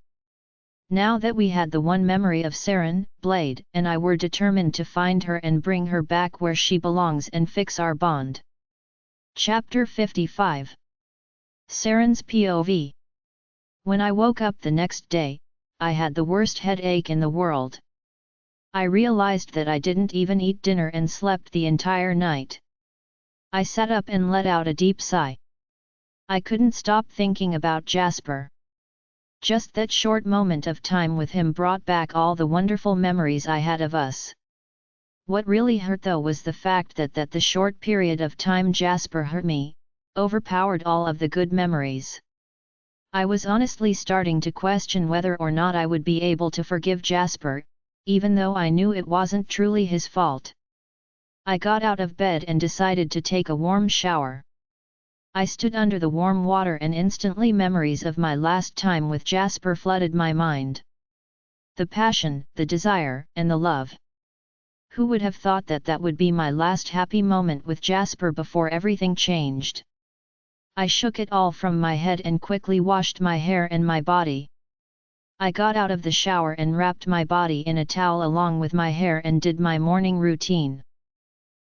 Now that we had the one memory of Sarin, Blade and I were determined to find her and bring her back where she belongs and fix our bond. Chapter 55. Sarin's POV. When I woke up the next day, I had the worst headache in the world. I realized that I didn't even eat dinner and slept the entire night. I sat up and let out a deep sigh. I couldn't stop thinking about Jasper. Just that short moment of time with him brought back all the wonderful memories I had of us. What really hurt though was the fact that the short period of time Jasper hurt me, overpowered all of the good memories. I was honestly starting to question whether or not I would be able to forgive Jasper, even though I knew it wasn't truly his fault. I got out of bed and decided to take a warm shower. I stood under the warm water and instantly memories of my last time with Jasper flooded my mind. The passion, the desire, and the love. Who would have thought that would be my last happy moment with Jasper before everything changed? I shook it all from my head and quickly washed my hair and my body. I got out of the shower and wrapped my body in a towel along with my hair and did my morning routine.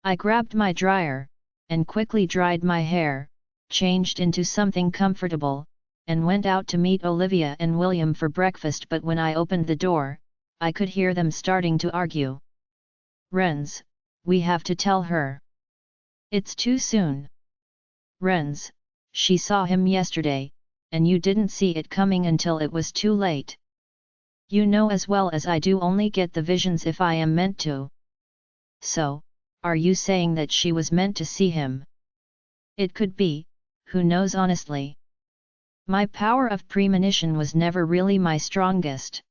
I grabbed my dryer, and quickly dried my hair, changed into something comfortable, and went out to meet Olivia and William for breakfast, but when I opened the door, I could hear them starting to argue. Renz, we have to tell her. It's too soon. Renz, she saw him yesterday, and you didn't see it coming until it was too late. You know as well as I do only get the visions if I am meant to. So, are you saying that she was meant to see him? It could be, who knows honestly. My power of premonition was never really my strongest.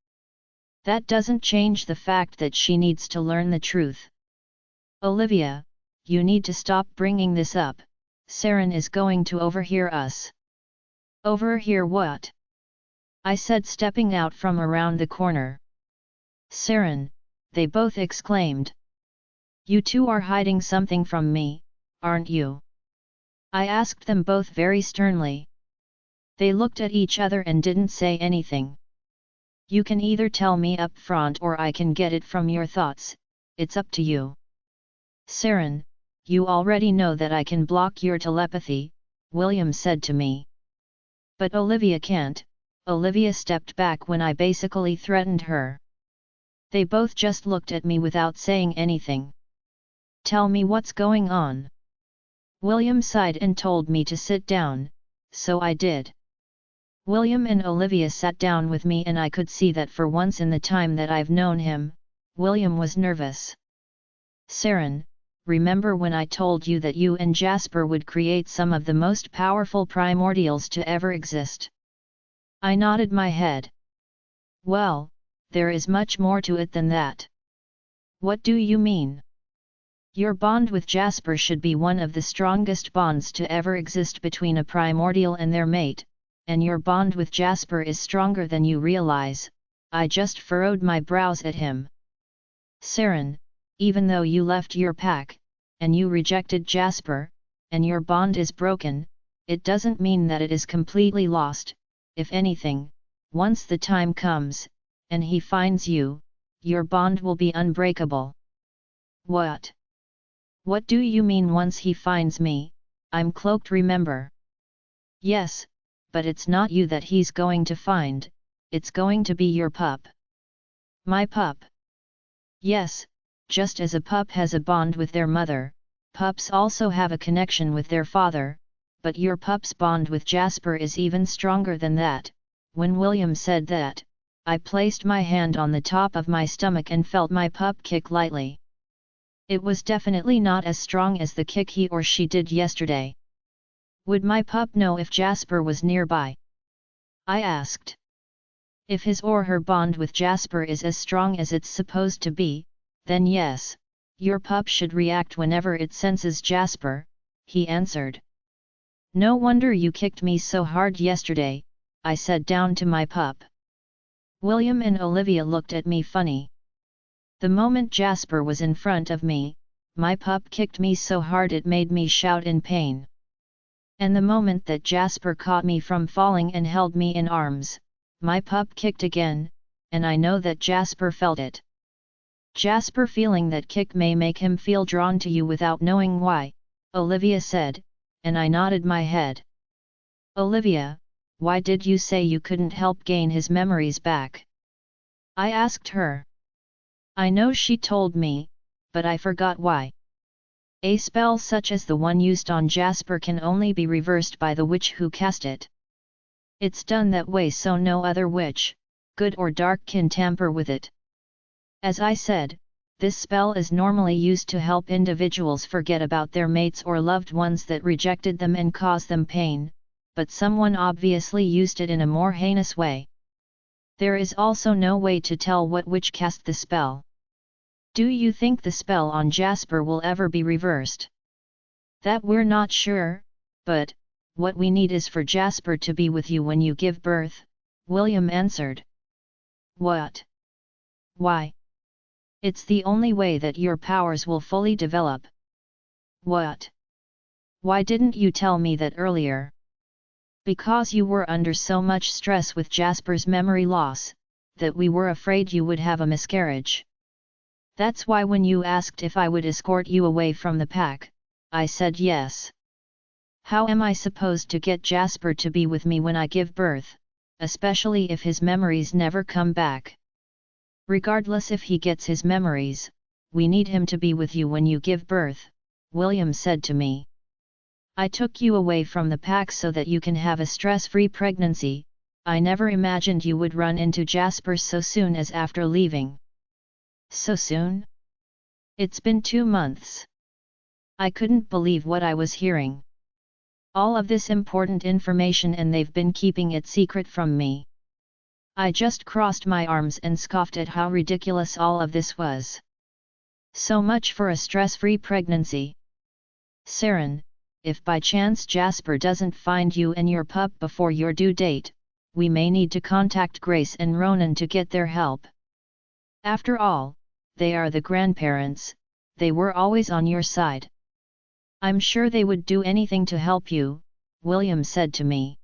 That doesn't change the fact that she needs to learn the truth. Olivia, you need to stop bringing this up. Sarin is going to overhear us. Overhear what? I said, stepping out from around the corner. Sarin, they both exclaimed. You two are hiding something from me, aren't you? I asked them both very sternly. They looked at each other and didn't say anything. You can either tell me up front or I can get it from your thoughts, it's up to you. Sarin, you already know that I can block your telepathy, William said to me. But Olivia can't. Olivia stepped back when I basically threatened her. They both just looked at me without saying anything. Tell me what's going on. William sighed and told me to sit down, so I did. William and Olivia sat down with me and I could see that for once in the time that I've known him, William was nervous. Sarin, remember when I told you that you and Jasper would create some of the most powerful primordials to ever exist? I nodded my head. Well, there is much more to it than that. What do you mean? Your bond with Jasper should be one of the strongest bonds to ever exist between a primordial and their mate, and your bond with Jasper is stronger than you realize. I just furrowed my brows at him. Sarin, even though you left your pack, and you rejected Jasper, and your bond is broken, it doesn't mean that it is completely lost. If anything, once the time comes, and he finds you, your bond will be unbreakable. What? What do you mean once he finds me? I'm cloaked, remember? Yes, but it's not you that he's going to find, it's going to be your pup. My pup? Yes, just as a pup has a bond with their mother, pups also have a connection with their father, but your pup's bond with Jasper is even stronger than that. When William said that, I placed my hand on the top of my stomach and felt my pup kick lightly. It was definitely not as strong as the kick he or she did yesterday. Would my pup know if Jasper was nearby? I asked. If his or her bond with Jasper is as strong as it's supposed to be, then yes, your pup should react whenever it senses Jasper, he answered. No wonder you kicked me so hard yesterday, I said down to my pup. William and Olivia looked at me funny. The moment Jasper was in front of me, my pup kicked me so hard it made me shout in pain. And the moment that Jasper caught me from falling and held me in arms, my pup kicked again, and I know that Jasper felt it. Jasper feeling that kick may make him feel drawn to you without knowing why, Olivia said, and I nodded my head. Olivia, why did you say you couldn't help gain his memories back? I asked her. I know she told me, but I forgot why. A spell such as the one used on Jasper can only be reversed by the witch who cast it. It's done that way so no other witch, good or dark, can tamper with it. As I said, this spell is normally used to help individuals forget about their mates or loved ones that rejected them and caused them pain, but someone obviously used it in a more heinous way. There is also no way to tell what witch cast the spell. Do you think the spell on Jasper will ever be reversed? That we're not sure, but what we need is for Jasper to be with you when you give birth, William answered. What? Why? It's the only way that your powers will fully develop. What? Why didn't you tell me that earlier? Because you were under so much stress with Jasper's memory loss, that we were afraid you would have a miscarriage. That's why when you asked if I would escort you away from the pack, I said yes. How am I supposed to get Jasper to be with me when I give birth, especially if his memories never come back? Regardless if he gets his memories, we need him to be with you when you give birth, William said to me. I took you away from the pack so that you can have a stress-free pregnancy. I never imagined you would run into Jasper so soon as after leaving. So soon? It's been 2 months. I couldn't believe what I was hearing. All of this important information and they've been keeping it secret from me. I just crossed my arms and scoffed at how ridiculous all of this was. So much for a stress-free pregnancy. Sarin, if by chance Jasper doesn't find you and your pup before your due date, we may need to contact Grace and Ronan to get their help. After all, they are the grandparents, they were always on your side. I'm sure they would do anything to help you, William said to me.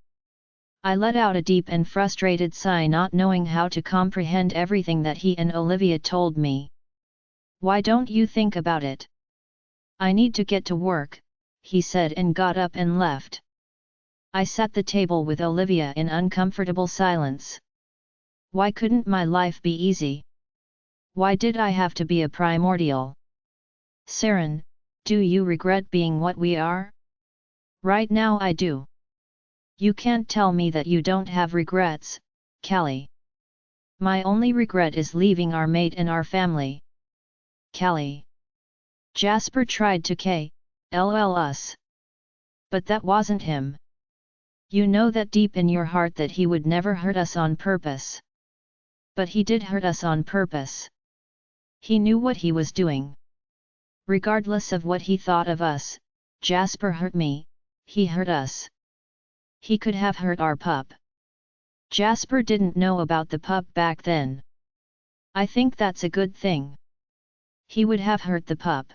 I let out a deep and frustrated sigh, not knowing how to comprehend everything that he and Olivia told me. Why don't you think about it? I need to get to work, he said and got up and left. I sat at the table with Olivia in uncomfortable silence. Why couldn't my life be easy? Why did I have to be a primordial? Sarin, do you regret being what we are? Right now I do. You can't tell me that you don't have regrets, Callie. My only regret is leaving our mate and our family. Callie. Jasper tried to LOL us. But that wasn't him. You know that deep in your heart that he would never hurt us on purpose. But he did hurt us on purpose. He knew what he was doing. Regardless of what he thought of us, Jasper hurt me, he hurt us. He could have hurt our pup. Jasper didn't know about the pup back then. I think that's a good thing. He would have hurt the pup.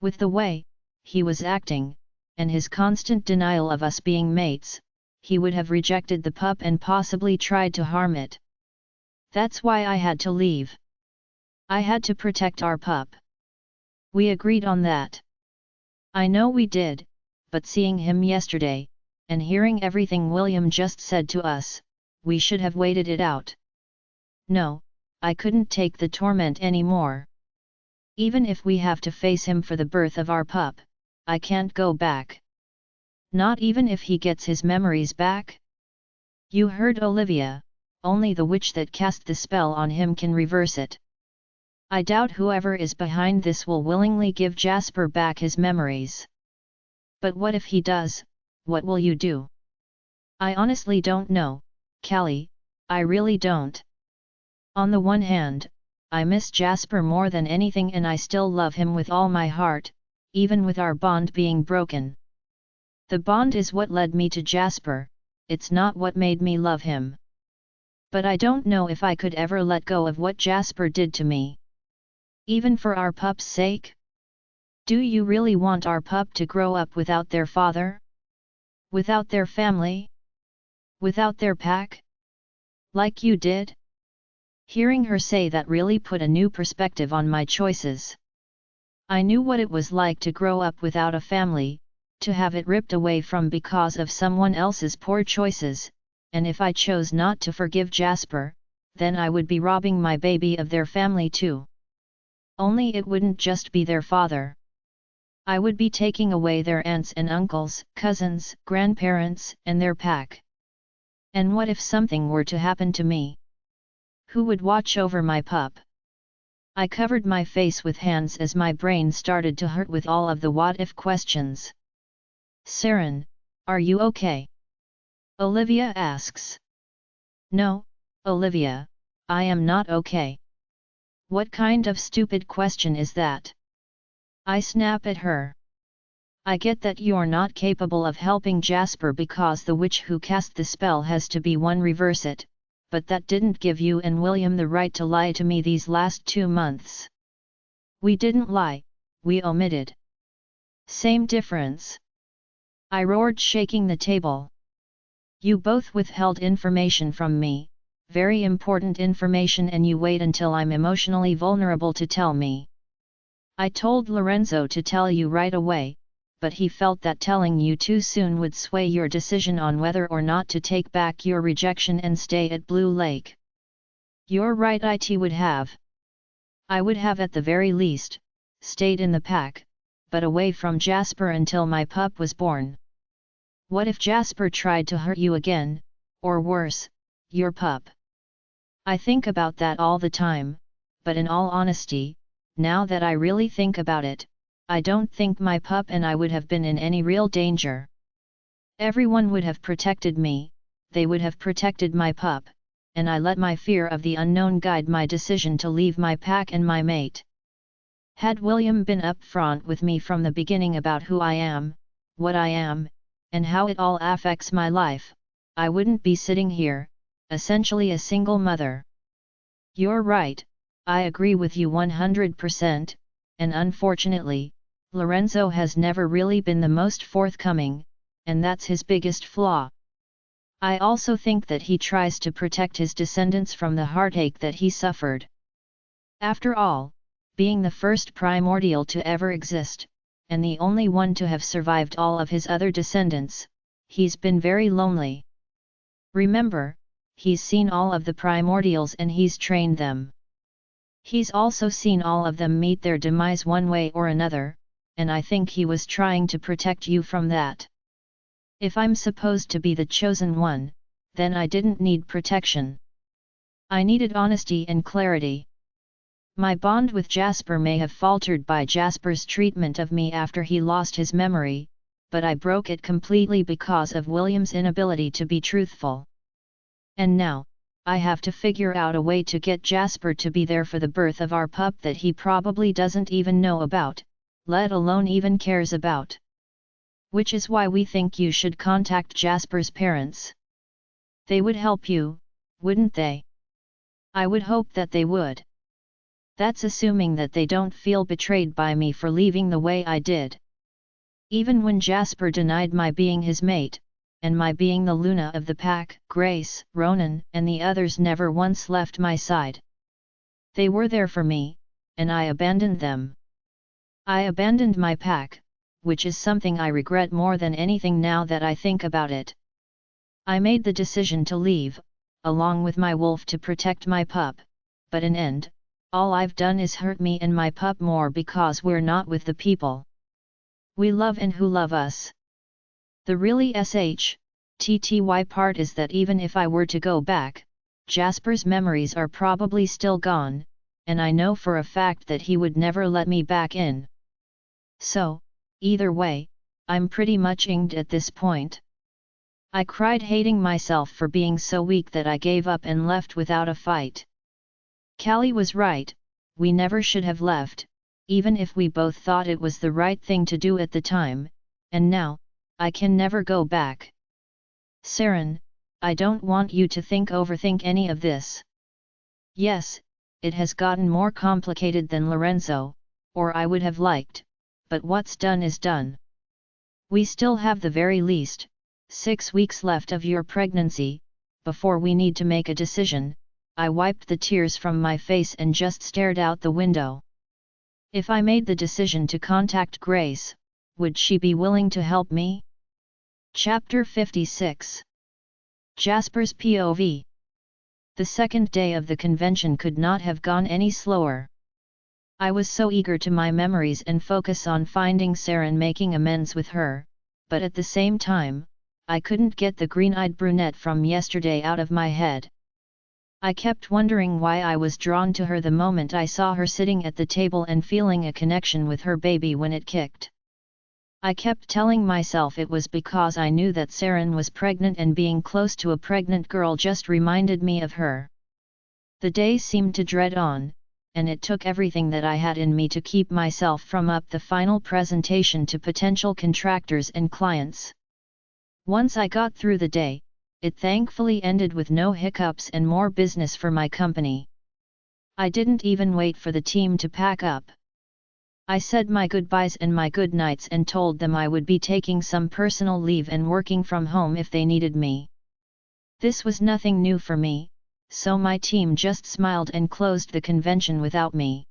With the way he was acting, and his constant denial of us being mates, he would have rejected the pup and possibly tried to harm it. That's why I had to leave. I had to protect our pup. We agreed on that. I know we did, but seeing him yesterday, and hearing everything William just said to us, we should have waited it out. No, I couldn't take the torment anymore. Even if we have to face him for the birth of our pup, I can't go back. Not even if he gets his memories back? You heard Olivia, only the witch that cast the spell on him can reverse it. I doubt whoever is behind this will willingly give Jasper back his memories. But what if he does? What will you do? I honestly don't know, Callie, I really don't. On the one hand, I miss Jasper more than anything and I still love him with all my heart, even with our bond being broken. The bond is what led me to Jasper, it's not what made me love him. But I don't know if I could ever let go of what Jasper did to me. Even for our pup's sake? Do you really want our pup to grow up without their father? Without their family? Without their pack? Like you did? Hearing her say that really put a new perspective on my choices. I knew what it was like to grow up without a family, to have it ripped away from because of someone else's poor choices, and if I chose not to forgive Jasper, then I would be robbing my baby of their family too. Only it wouldn't just be their father. I would be taking away their aunts and uncles, cousins, grandparents, and their pack. And what if something were to happen to me? Who would watch over my pup? I covered my face with hands as my brain started to hurt with all of the what-if questions. Sarin, are you okay? Olivia asks. No, Olivia, I am not okay. What kind of stupid question is that? I snap at her. I get that you're not capable of helping Jasper because the witch who cast the spell has to be one reverse it, but that didn't give you and William the right to lie to me these last 2 months. We didn't lie, we omitted. Same difference. I roared, shaking the table. You both withheld information from me, very important information, and you wait until I'm emotionally vulnerable to tell me. I told Lorenzo to tell you right away, but he felt that telling you too soon would sway your decision on whether or not to take back your rejection and stay at Blue Lake. You're right, it would have. I would have, at the very least, stayed in the pack, but away from Jasper until my pup was born. What if Jasper tried to hurt you again, or worse, your pup? I think about that all the time, but in all honesty, now that I really think about it, I don't think my pup and I would have been in any real danger. Everyone would have protected me, they would have protected my pup, and I let my fear of the unknown guide my decision to leave my pack and my mate. Had William been upfront with me from the beginning about who I am, what I am, and how it all affects my life, I wouldn't be sitting here, essentially a single mother. You're right, I agree with you 100%, and unfortunately, Lorenzo has never really been the most forthcoming, and that's his biggest flaw. I also think that he tries to protect his descendants from the heartache that he suffered. After all, being the first primordial to ever exist, and the only one to have survived all of his other descendants, he's been very lonely. Remember, he's seen all of the primordials and he's trained them. He's also seen all of them meet their demise one way or another, and I think he was trying to protect you from that. If I'm supposed to be the chosen one, then I didn't need protection. I needed honesty and clarity. My bond with Jasper may have faltered by Jasper's treatment of me after he lost his memory, but I broke it completely because of William's inability to be truthful. And now, I have to figure out a way to get Jasper to be there for the birth of our pup that he probably doesn't even know about, let alone even cares about. Which is why we think you should contact Jasper's parents. They would help you, wouldn't they? I would hope that they would. That's assuming that they don't feel betrayed by me for leaving the way I did. Even when Jasper denied my being his mate, and my being the Luna of the pack, Grace, Ronan, and the others never once left my side. They were there for me, and I abandoned them. I abandoned my pack, which is something I regret more than anything now that I think about it. I made the decision to leave, along with my wolf, to protect my pup, but in end, all I've done is hurt me and my pup more because we're not with the people we love and who love us. The really SHTTY part is that even if I were to go back, Jasper's memories are probably still gone, and I know for a fact that he would never let me back in. So, either way, I'm pretty much inged at this point. I cried, hating myself for being so weak that I gave up and left without a fight. Callie was right, we never should have left, even if we both thought it was the right thing to do at the time, and now, I can never go back. Sarin, I don't want you to overthink any of this. Yes, it has gotten more complicated than Lorenzo, or I would have liked, but what's done is done. We still have the very least 6 weeks left of your pregnancy, before we need to make a decision. I wiped the tears from my face and just stared out the window. If I made the decision to contact Grace, would she be willing to help me? Chapter 56. Jasper's POV. The second day of the convention could not have gone any slower. I was so eager to my memories and focus on finding Sarin, making amends with her, but at the same time, I couldn't get the green-eyed brunette from yesterday out of my head. I kept wondering why I was drawn to her the moment I saw her sitting at the table and feeling a connection with her baby when it kicked. I kept telling myself it was because I knew that Sarin was pregnant, and being close to a pregnant girl just reminded me of her. The days seemed to dread on, and it took everything that I had in me to keep myself from up the final presentation to potential contractors and clients. Once I got through the day, it thankfully ended with no hiccups and more business for my company. I didn't even wait for the team to pack up. I said my goodbyes and my goodnights and told them I would be taking some personal leave and working from home if they needed me. This was nothing new for me, so my team just smiled and closed the convention without me.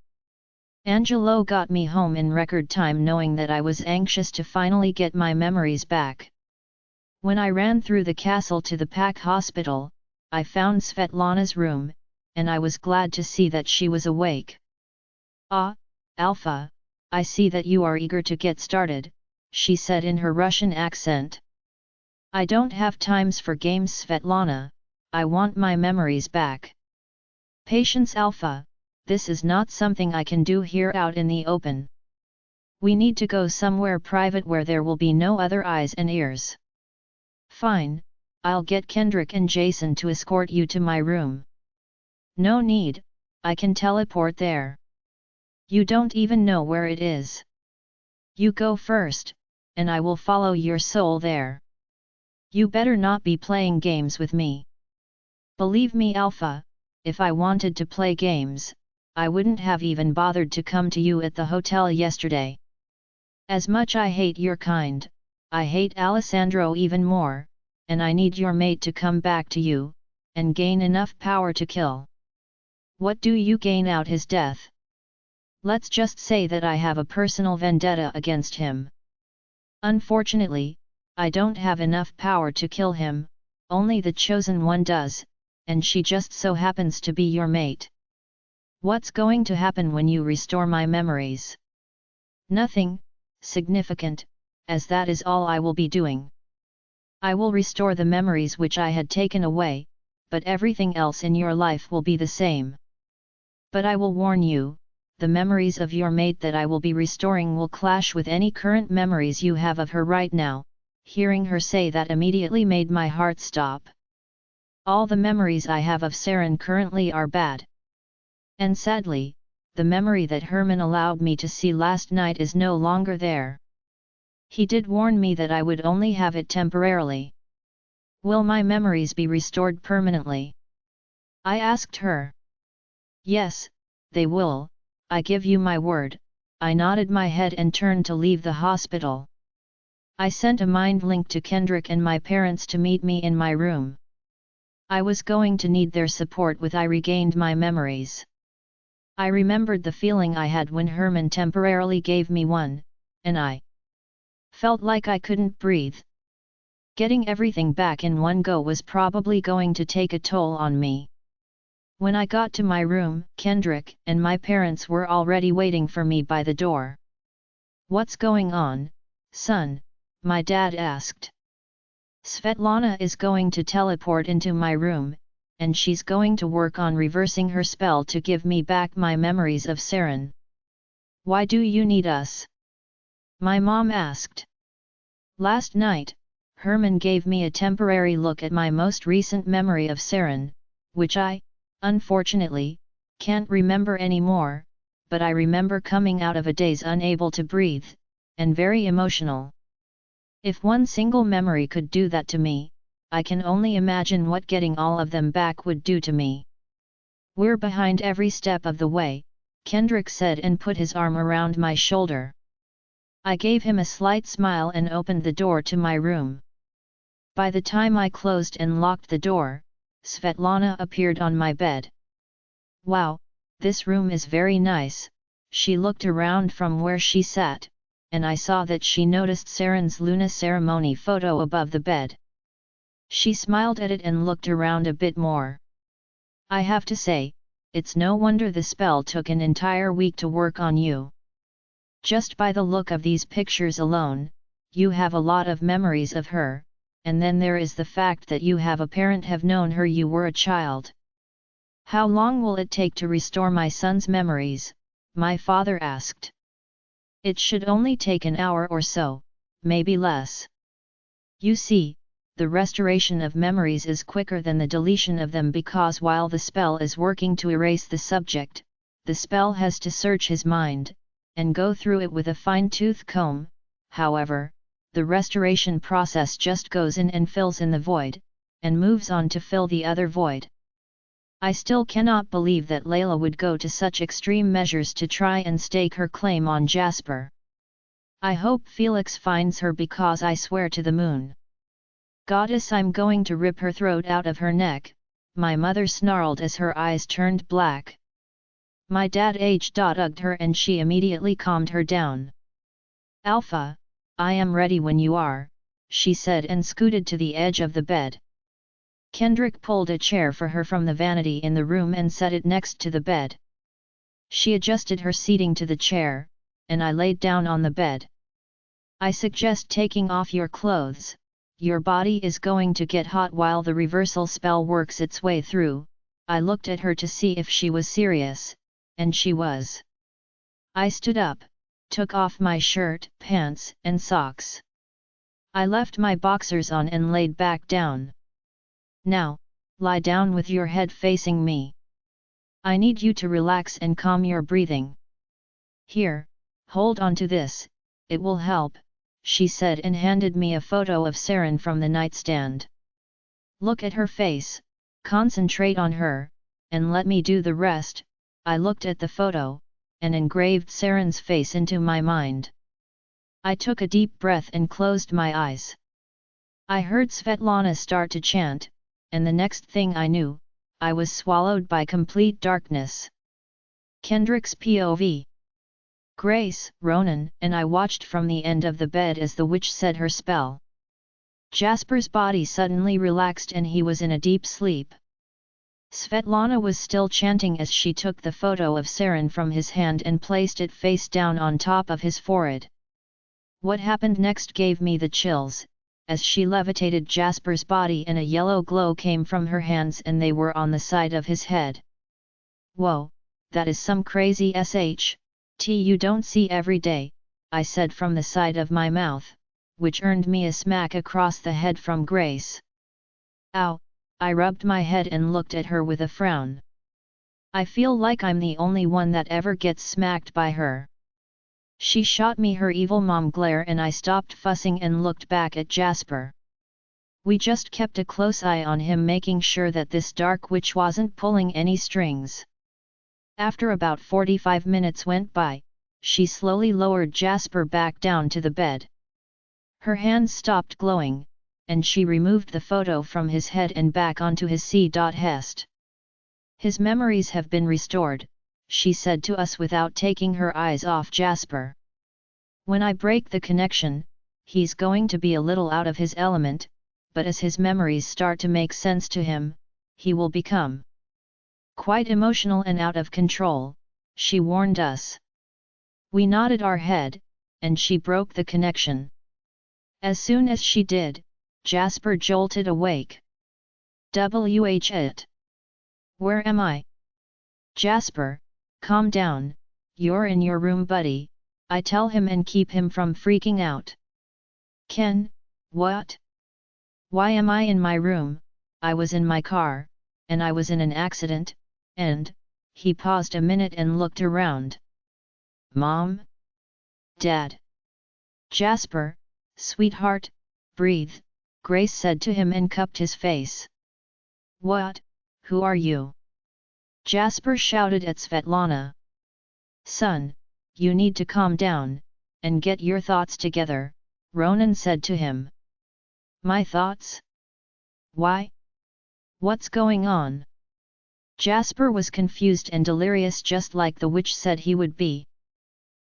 Angelo got me home in record time, knowing that I was anxious to finally get my memories back. When I ran through the castle to the Pack Hospital, I found Svetlana's room, and I was glad to see that she was awake. "Ah, Alpha, I see that you are eager to get started," she said in her Russian accent. "I don't have times for games, Svetlana, I want my memories back." "Patience, Alpha, this is not something I can do here out in the open. We need to go somewhere private where there will be no other eyes and ears." "Fine, I'll get Kendrick and Jason to escort you to my room." "No need, I can teleport there." "You don't even know where it is." "You go first, and I will follow your soul there." "You better not be playing games with me." "Believe me, Alpha, if I wanted to play games, I wouldn't have even bothered to come to you at the hotel yesterday. As much I hate your kind, I hate Alessandro even more, and I need your mate to come back to you, and gain enough power to kill." "What do you gain out his death?" "Let's just say that I have a personal vendetta against him. Unfortunately, I don't have enough power to kill him, only the chosen one does, and she just so happens to be your mate." "What's going to happen when you restore my memories?" "Nothing significant, as that is all I will be doing. I will restore the memories which I had taken away, but everything else in your life will be the same. But I will warn you, the memories of your mate that I will be restoring will clash with any current memories you have of her right now." Hearing her say that immediately made my heart stop. All the memories I have of Sarin currently are bad. And sadly, the memory that Herman allowed me to see last night is no longer there. He did warn me that I would only have it temporarily. "Will my memories be restored permanently?" I asked her. "Yes, they will, I give you my word." I nodded my head and turned to leave the hospital. I sent a mind link to Kendrick and my parents to meet me in my room. I was going to need their support with I regained my memories. I remembered the feeling I had when Herman temporarily gave me one, and I felt like I couldn't breathe. Getting everything back in one go was probably going to take a toll on me. When I got to my room, Kendrick and my parents were already waiting for me by the door. "What's going on, son?" my dad asked. "Svetlana is going to teleport into my room, and she's going to work on reversing her spell to give me back my memories of Sarin." "Why do you need us?" my mom asked. "Last night, Herman gave me a temporary look at my most recent memory of Sarin, which I, unfortunately, can't remember anymore, but I remember coming out of a daze unable to breathe, and very emotional. If one single memory could do that to me, I can only imagine what getting all of them back would do to me." "We're behind every step of the way," Kendrick said and put his arm around my shoulder. I gave him a slight smile and opened the door to my room. By the time I closed and locked the door, Svetlana appeared on my bed. "Wow, this room is very nice." She looked around from where she sat, and I saw that she noticed Sarin's Luna ceremony photo above the bed. She smiled at it and looked around a bit more. "I have to say, it's no wonder the spell took an entire week to work on you. Just by the look of these pictures alone, you have a lot of memories of her," and then there is the fact that you have known her you were a child. How long will it take to restore my son's memories? My father asked. It should only take an hour or so, maybe less. You see, the restoration of memories is quicker than the deletion of them because while the spell is working to erase the subject, the spell has to search his mind, and go through it with a fine-tooth comb. However, the restoration process just goes in and fills in the void, and moves on to fill the other void. I still cannot believe that Lila would go to such extreme measures to try and stake her claim on Jasper. I hope Felix finds her because I swear to the moon. Goddess, I'm going to rip her throat out of her neck, my mother snarled as her eyes turned black. My dad hugged her and she immediately calmed her down. Alpha, I am ready when you are, she said and scooted to the edge of the bed. Kendrick pulled a chair for her from the vanity in the room and set it next to the bed. She adjusted her seating to the chair, and I laid down on the bed. I suggest taking off your clothes, your body is going to get hot while the reversal spell works its way through. I looked at her to see if she was serious, and she was. I stood up, took off my shirt, pants, and socks. I left my boxers on and laid back down. Now, lie down with your head facing me. I need you to relax and calm your breathing. Here, hold on to this, it will help, she said and handed me a photo of Sarin from the nightstand. Look at her face, concentrate on her, and let me do the rest. I looked at the photo, and engraved Sarin's face into my mind. I took a deep breath and closed my eyes. I heard Svetlana start to chant, and the next thing I knew, I was swallowed by complete darkness. Kendrick's POV. Grace, Ronan, and I watched from the end of the bed as the witch said her spell. Jasper's body suddenly relaxed and he was in a deep sleep. Svetlana was still chanting as she took the photo of Sarin from his hand and placed it face down on top of his forehead. What happened next gave me the chills, as she levitated Jasper's body and a yellow glow came from her hands and they were on the side of his head. Whoa, that is some crazy SHT you don't see every day, I said from the side of my mouth, which earned me a smack across the head from Grace. Ow, I rubbed my head and looked at her with a frown. I feel like I'm the only one that ever gets smacked by her. She shot me her evil mom glare and I stopped fussing and looked back at Jasper. We just kept a close eye on him making sure that this dark witch wasn't pulling any strings. After about 45 minutes went by, she slowly lowered Jasper back down to the bed. Her hands stopped glowing, and she removed the photo from his head and back onto his C.Hest. His memories have been restored, she said to us without taking her eyes off Jasper. When I break the connection, he's going to be a little out of his element, but as his memories start to make sense to him, he will become quite emotional and out of control, she warned us. We nodded our head, and she broke the connection. As soon as she did, Jasper jolted awake. It. Where am I? Jasper, calm down, you're in your room buddy, I tell him and keep him from freaking out. Ken, what? Why am I in my room? I was in my car, and I was in an accident, and, he paused a minute and looked around. Mom? Dad? Jasper, sweetheart, breathe, Grace said to him and cupped his face. What? Who are you? Jasper shouted at Svetlana. Son, you need to calm down, and get your thoughts together, Ronan said to him. My thoughts? Why? What's going on? Jasper was confused and delirious just like the witch said he would be.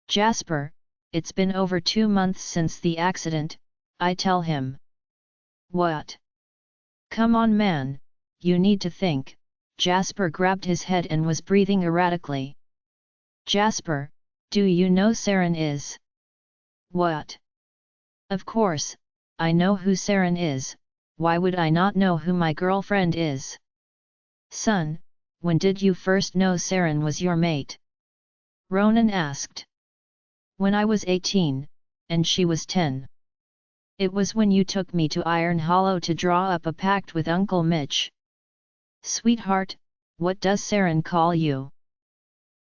Jasper, it's been over 2 months since the accident, I tell him. What? Come on man, you need to think. Jasper grabbed his head and was breathing erratically. Jasper, do you know Sarin is? What? Of course, I know who Sarin is, why would I not know who my girlfriend is? Son, when did you first know Sarin was your mate? Ronan asked. When I was 18, and she was 10. It was when you took me to Iron Hollow to draw up a pact with Uncle Mitch. Sweetheart, what does Sarin call you?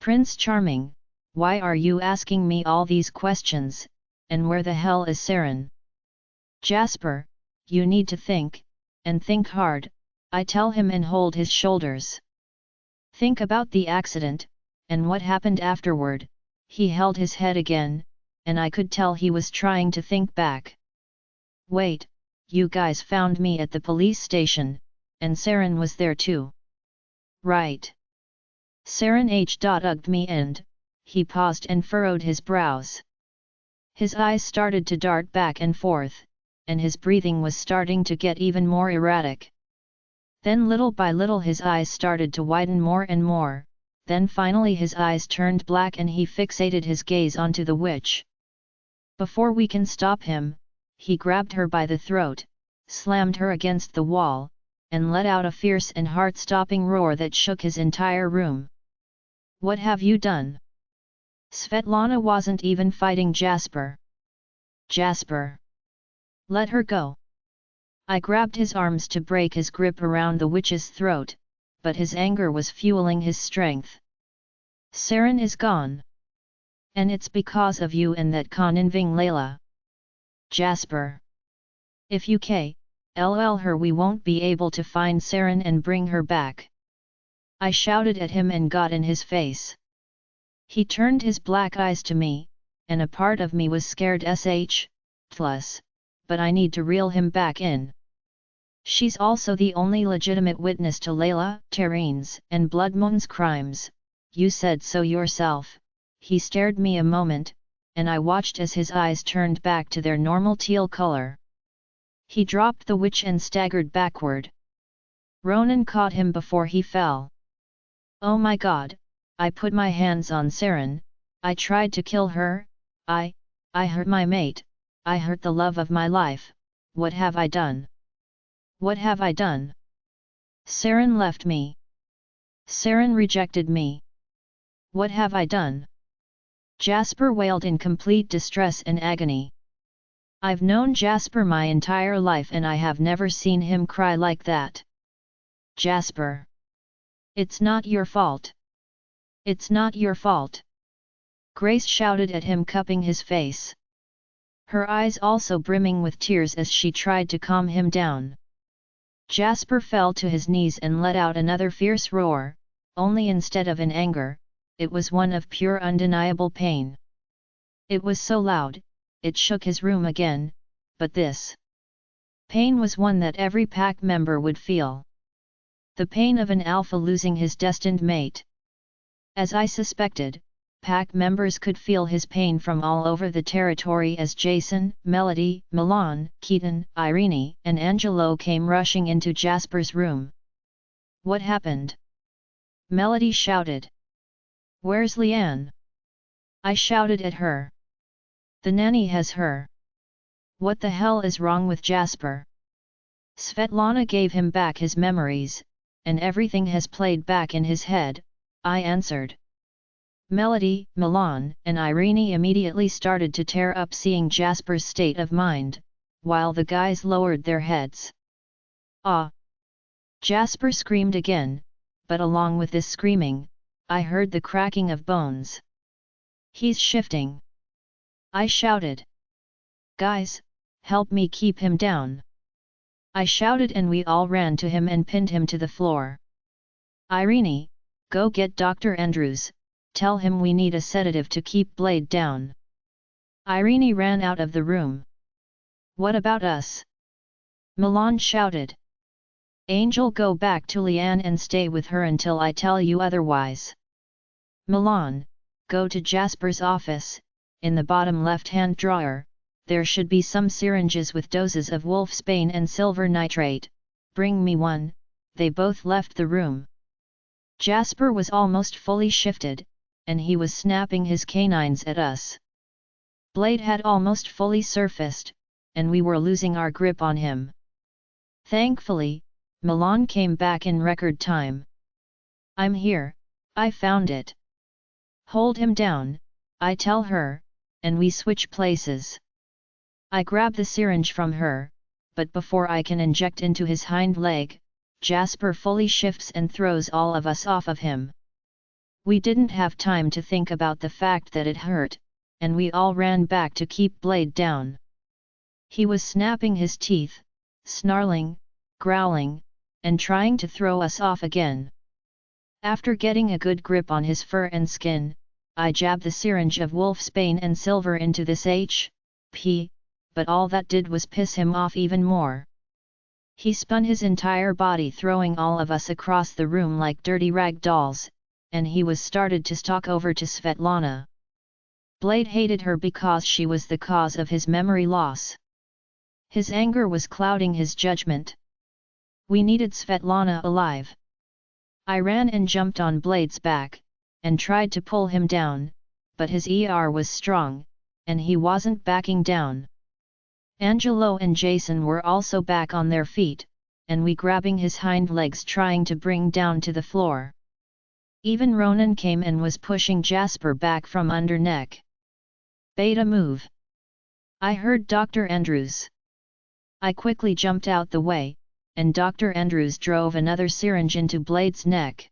Prince Charming, why are you asking me all these questions, and where the hell is Sarin? Jasper, you need to think, and think hard, I tell him and hold his shoulders. Think about the accident, and what happened afterward. He held his head again, and I could tell he was trying to think back. Wait, you guys found me at the police station, and Sarin was there too. Right. Sarin h.ugged me and, he paused and furrowed his brows. His eyes started to dart back and forth, and his breathing was starting to get even more erratic. Then little by little his eyes started to widen more and more, then finally his eyes turned black and he fixated his gaze onto the witch. Before we can stop him, he grabbed her by the throat, slammed her against the wall, and let out a fierce and heart-stopping roar that shook his entire room. What have you done? Svetlana wasn't even fighting Jasper. Jasper! Let her go! I grabbed his arms to break his grip around the witch's throat, but his anger was fueling his strength. Sarin is gone. And it's because of you and that conniving Lila. Jasper! If you LL her, we won't be able to find Sarin and bring her back. I shouted at him and got in his face. He turned his black eyes to me, and a part of me was scared plus, but I need to reel him back in. She's also the only legitimate witness to Lila, Tareen's, and Bloodmoon's crimes. You said so yourself. He stared me a moment, and I watched as his eyes turned back to their normal teal color. He dropped the witch and staggered backward. Ronan caught him before he fell. Oh my God, I put my hands on Sarin, I tried to kill her, I hurt my mate, I hurt the love of my life. What have I done? What have I done? Sarin left me. Sarin rejected me. What have I done? Jasper wailed in complete distress and agony. I've known Jasper my entire life and I have never seen him cry like that. Jasper! It's not your fault. It's not your fault. Grace shouted at him, cupping his face. Her eyes also brimming with tears as she tried to calm him down. Jasper fell to his knees and let out another fierce roar, only instead of in anger, it was one of pure undeniable pain. It was so loud, it shook his room again, but this pain was one that every pack member would feel. The pain of an alpha losing his destined mate. As I suspected, pack members could feel his pain from all over the territory as Jason, Melody, Milan, Keaton, Irene, and Angelo came rushing into Jasper's room. What happened? Melody shouted. Where's Leanne? I shouted at her. The nanny has her. What the hell is wrong with Jasper? Svetlana gave him back his memories, and everything has played back in his head, I answered. Melody, Milan, and Irene immediately started to tear up seeing Jasper's state of mind, while the guys lowered their heads. Ah! Jasper screamed again, but along with this screaming, I heard the cracking of bones. He's shifting. I shouted. Guys, help me keep him down. I shouted and we all ran to him and pinned him to the floor. Irene, go get Dr. Andrews, tell him we need a sedative to keep Blade down. Irene ran out of the room. What about us? Milan shouted. Angel, go back to Leanne and stay with her until I tell you otherwise. Milan, go to Jasper's office, in the bottom left-hand drawer, there should be some syringes with doses of wolfsbane and silver nitrate, bring me one. They both left the room. Jasper was almost fully shifted, and he was snapping his canines at us. Blade had almost fully surfaced, and we were losing our grip on him. Thankfully, Milan came back in record time. "I'm here, I found it." "Hold him down," I tell her, and we switch places. I grab the syringe from her, but before I can inject into his hind leg, Jasper fully shifts and throws all of us off of him. We didn't have time to think about the fact that it hurt, and we all ran back to keep Blade down. He was snapping his teeth, snarling, growling, and trying to throw us off again. After getting a good grip on his fur and skin, I jab the syringe of wolfsbane and silver into this H.P., but all that did was piss him off even more. He spun his entire body, throwing all of us across the room like dirty rag dolls, and he was started to stalk over to Svetlana. Blade hated her because she was the cause of his memory loss. His anger was clouding his judgment. We needed Svetlana alive. I ran and jumped on Blade's back, and tried to pull him down, but his ER was strong, and he wasn't backing down. Angelo and Jason were also back on their feet, and we grabbing his hind legs trying to bring down to the floor. Even Ronan came and was pushing Jasper back from under neck. "Beta, move!" I heard Dr. Andrews. I quickly jumped out the way, and Dr. Andrews drove another syringe into Blade's neck.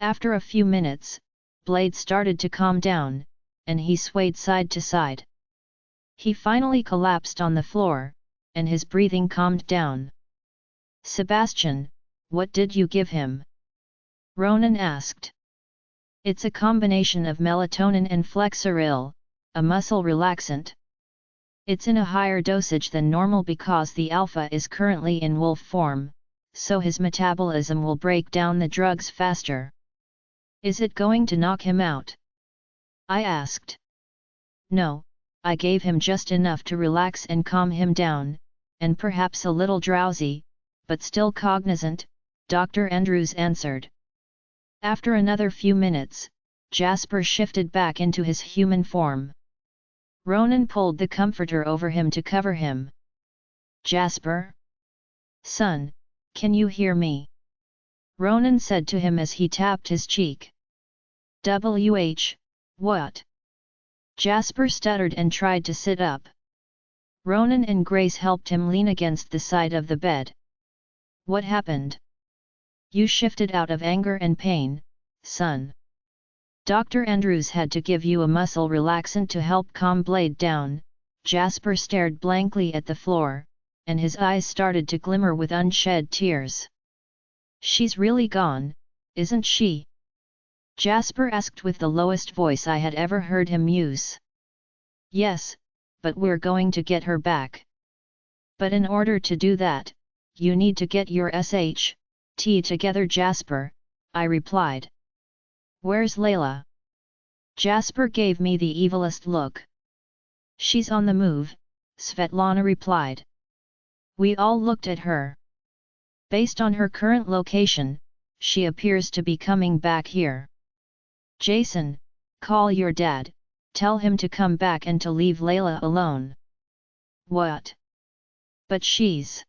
After a few minutes, Blade started to calm down, and he swayed side to side. He finally collapsed on the floor, and his breathing calmed down. "Sebastian, what did you give him?" Ronan asked. "It's a combination of melatonin and Flexeril, a muscle relaxant. It's in a higher dosage than normal because the alpha is currently in wolf form, so his metabolism will break down the drugs faster." "Is it going to knock him out?" I asked. "No, I gave him just enough to relax and calm him down, and perhaps a little drowsy, but still cognizant," Dr. Andrews answered. After another few minutes, Jasper shifted back into his human form. Ronan pulled the comforter over him to cover him. "Jasper? Son, can you hear me?" Ronan said to him as he tapped his cheek. What?" Jasper stuttered and tried to sit up. Ronan and Grace helped him lean against the side of the bed. "What happened?" "You shifted out of anger and pain, son. Dr. Andrews had to give you a muscle relaxant to help calm Blade down." Jasper stared blankly at the floor, and his eyes started to glimmer with unshed tears. "She's really gone, isn't she?" Jasper asked with the lowest voice I had ever heard him use. "Yes, but we're going to get her back." "But in order to do that, you need to get your SHT together, Jasper," I replied. "Where's Lila?" Jasper gave me the evilest look. "She's on the move," Svetlana replied. We all looked at her. Based on her current location, she appears to be coming back here. "Jason, call your dad, tell him to come back and to leave Lila alone." "What? But she's..."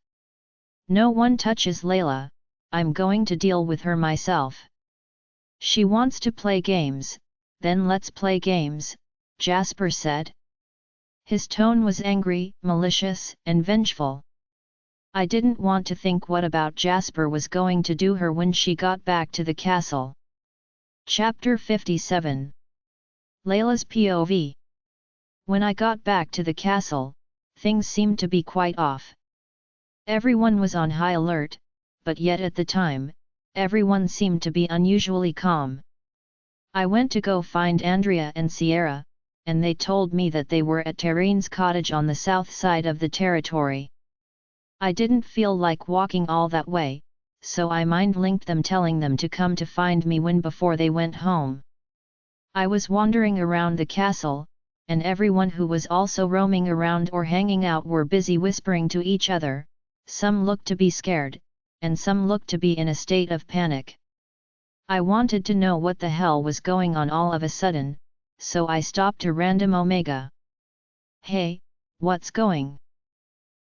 "No one touches Lila, I'm going to deal with her myself." "She wants to play games, then let's play games," Jasper said. His tone was angry, malicious, and vengeful. I didn't want to think what about Jasper was going to do her when she got back to the castle. Chapter 57. Layla's POV. When I got back to the castle, things seemed to be quite off. Everyone was on high alert, but yet at the time, everyone seemed to be unusually calm. I went to go find Andrea and Sierra, and they told me that they were at Terrine's cottage on the south side of the territory. I didn't feel like walking all that way, so I mind-linked them, telling them to come to find me when before they went home. I was wandering around the castle, and everyone who was also roaming around or hanging out were busy whispering to each other. Some looked to be scared, and some looked to be in a state of panic. I wanted to know what the hell was going on all of a sudden, so I stopped a random Omega. "Hey, what's going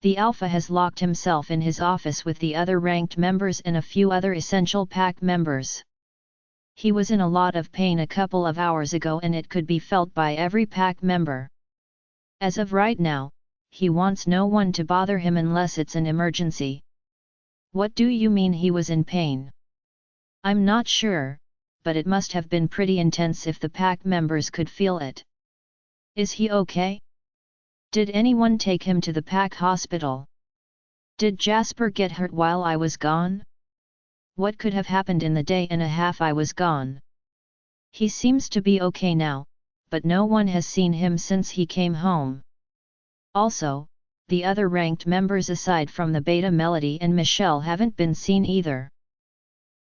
The Alpha has locked himself in his office with the other ranked members and a few other essential pack members. He was in a lot of pain a couple of hours ago and it could be felt by every pack member. As of right now, he wants no one to bother him unless it's an emergency. What do you mean he was in pain? I'm not sure, but it must have been pretty intense if the pack members could feel it. Is he okay? Did anyone take him to the pack hospital? Did Jasper get hurt while I was gone? What could have happened in the day and a half I was gone? He seems to be okay now, but no one has seen him since he came home. Also, the other ranked members aside from the Beta Melody and Michelle haven't been seen either.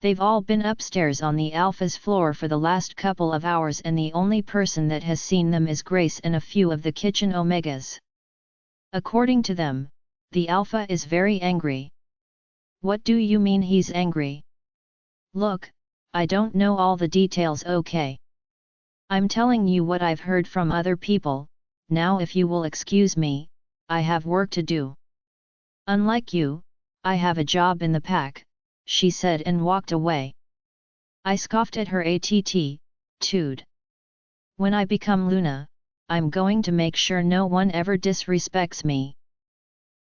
They've all been upstairs on the Alpha's floor for the last couple of hours and the only person that has seen them is Grace and a few of the kitchen Omegas. According to them, the Alpha is very angry. What do you mean he's angry? Look, I don't know all the details, okay? I'm telling you what I've heard from other people. Now if you will excuse me, I have work to do. Unlike you, I have a job in the pack, she said and walked away. I scoffed at her attitude. When I become Luna, I'm going to make sure no one ever disrespects me.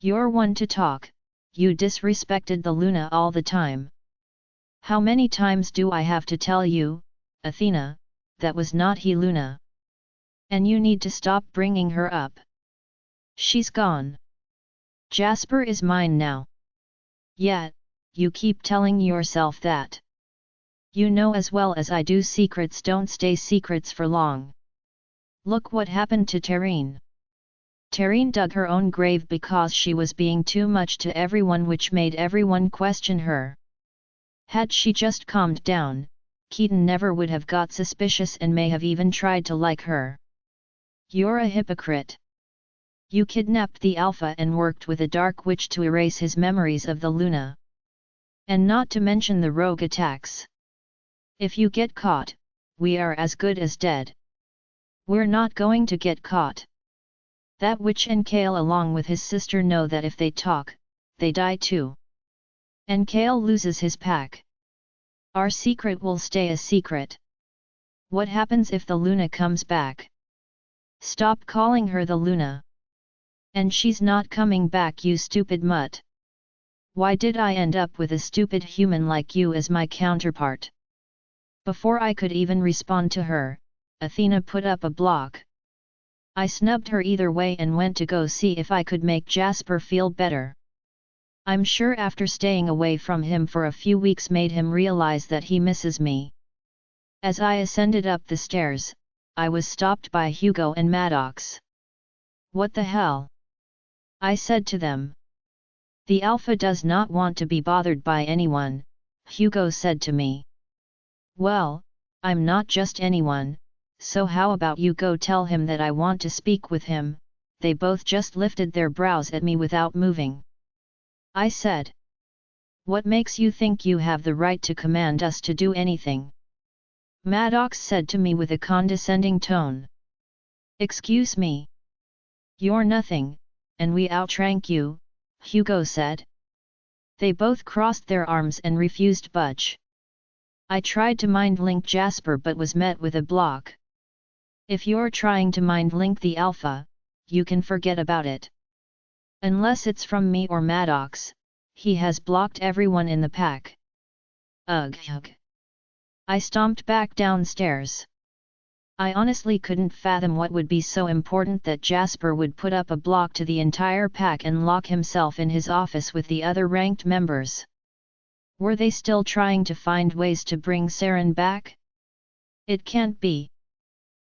You're one to talk, you disrespected the Luna all the time. How many times do I have to tell you, Athena, that was not he Luna? And you need to stop bringing her up. She's gone. Jasper is mine now. Yet, you keep telling yourself that. You know as well as I do secrets don't stay secrets for long. Look what happened to Sarin. Sarin dug her own grave because she was being too much to everyone, which made everyone question her. Had she just calmed down, Keaton never would have got suspicious and may have even tried to like her. You're a hypocrite. You kidnapped the Alpha and worked with a dark witch to erase his memories of the Luna. And not to mention the rogue attacks. If you get caught, we are as good as dead. We're not going to get caught. That witch and Kale along with his sister know that if they talk, they die too. And Kale loses his pack. Our secret will stay a secret. What happens if the Luna comes back? Stop calling her the Luna. And she's not coming back, you stupid mutt. Why did I end up with a stupid human like you as my counterpart? Before I could even respond to her, Athena put up a block. I snubbed her either way and went to go see if I could make Jasper feel better. I'm sure after staying away from him for a few weeks made him realize that he misses me. As I ascended up the stairs, I was stopped by Hugo and Maddox. What the hell? I said to them. The Alpha does not want to be bothered by anyone, Hugo said to me. Well, I'm not just anyone, so how about you go tell him that I want to speak with him? They both just lifted their brows at me without moving. I said. What makes you think you have the right to command us to do anything? Maddox said to me with a condescending tone. Excuse me. You're nothing, and we outrank you, Hugo said. They both crossed their arms and refused budge. I tried to mind-link Jasper but was met with a block. If you're trying to mind-link the Alpha, you can forget about it. Unless it's from me or Maddox, he has blocked everyone in the pack. Ugh. I stomped back downstairs. I honestly couldn't fathom what would be so important that Jasper would put up a block to the entire pack and lock himself in his office with the other ranked members. Were they still trying to find ways to bring Sarin back? It can't be.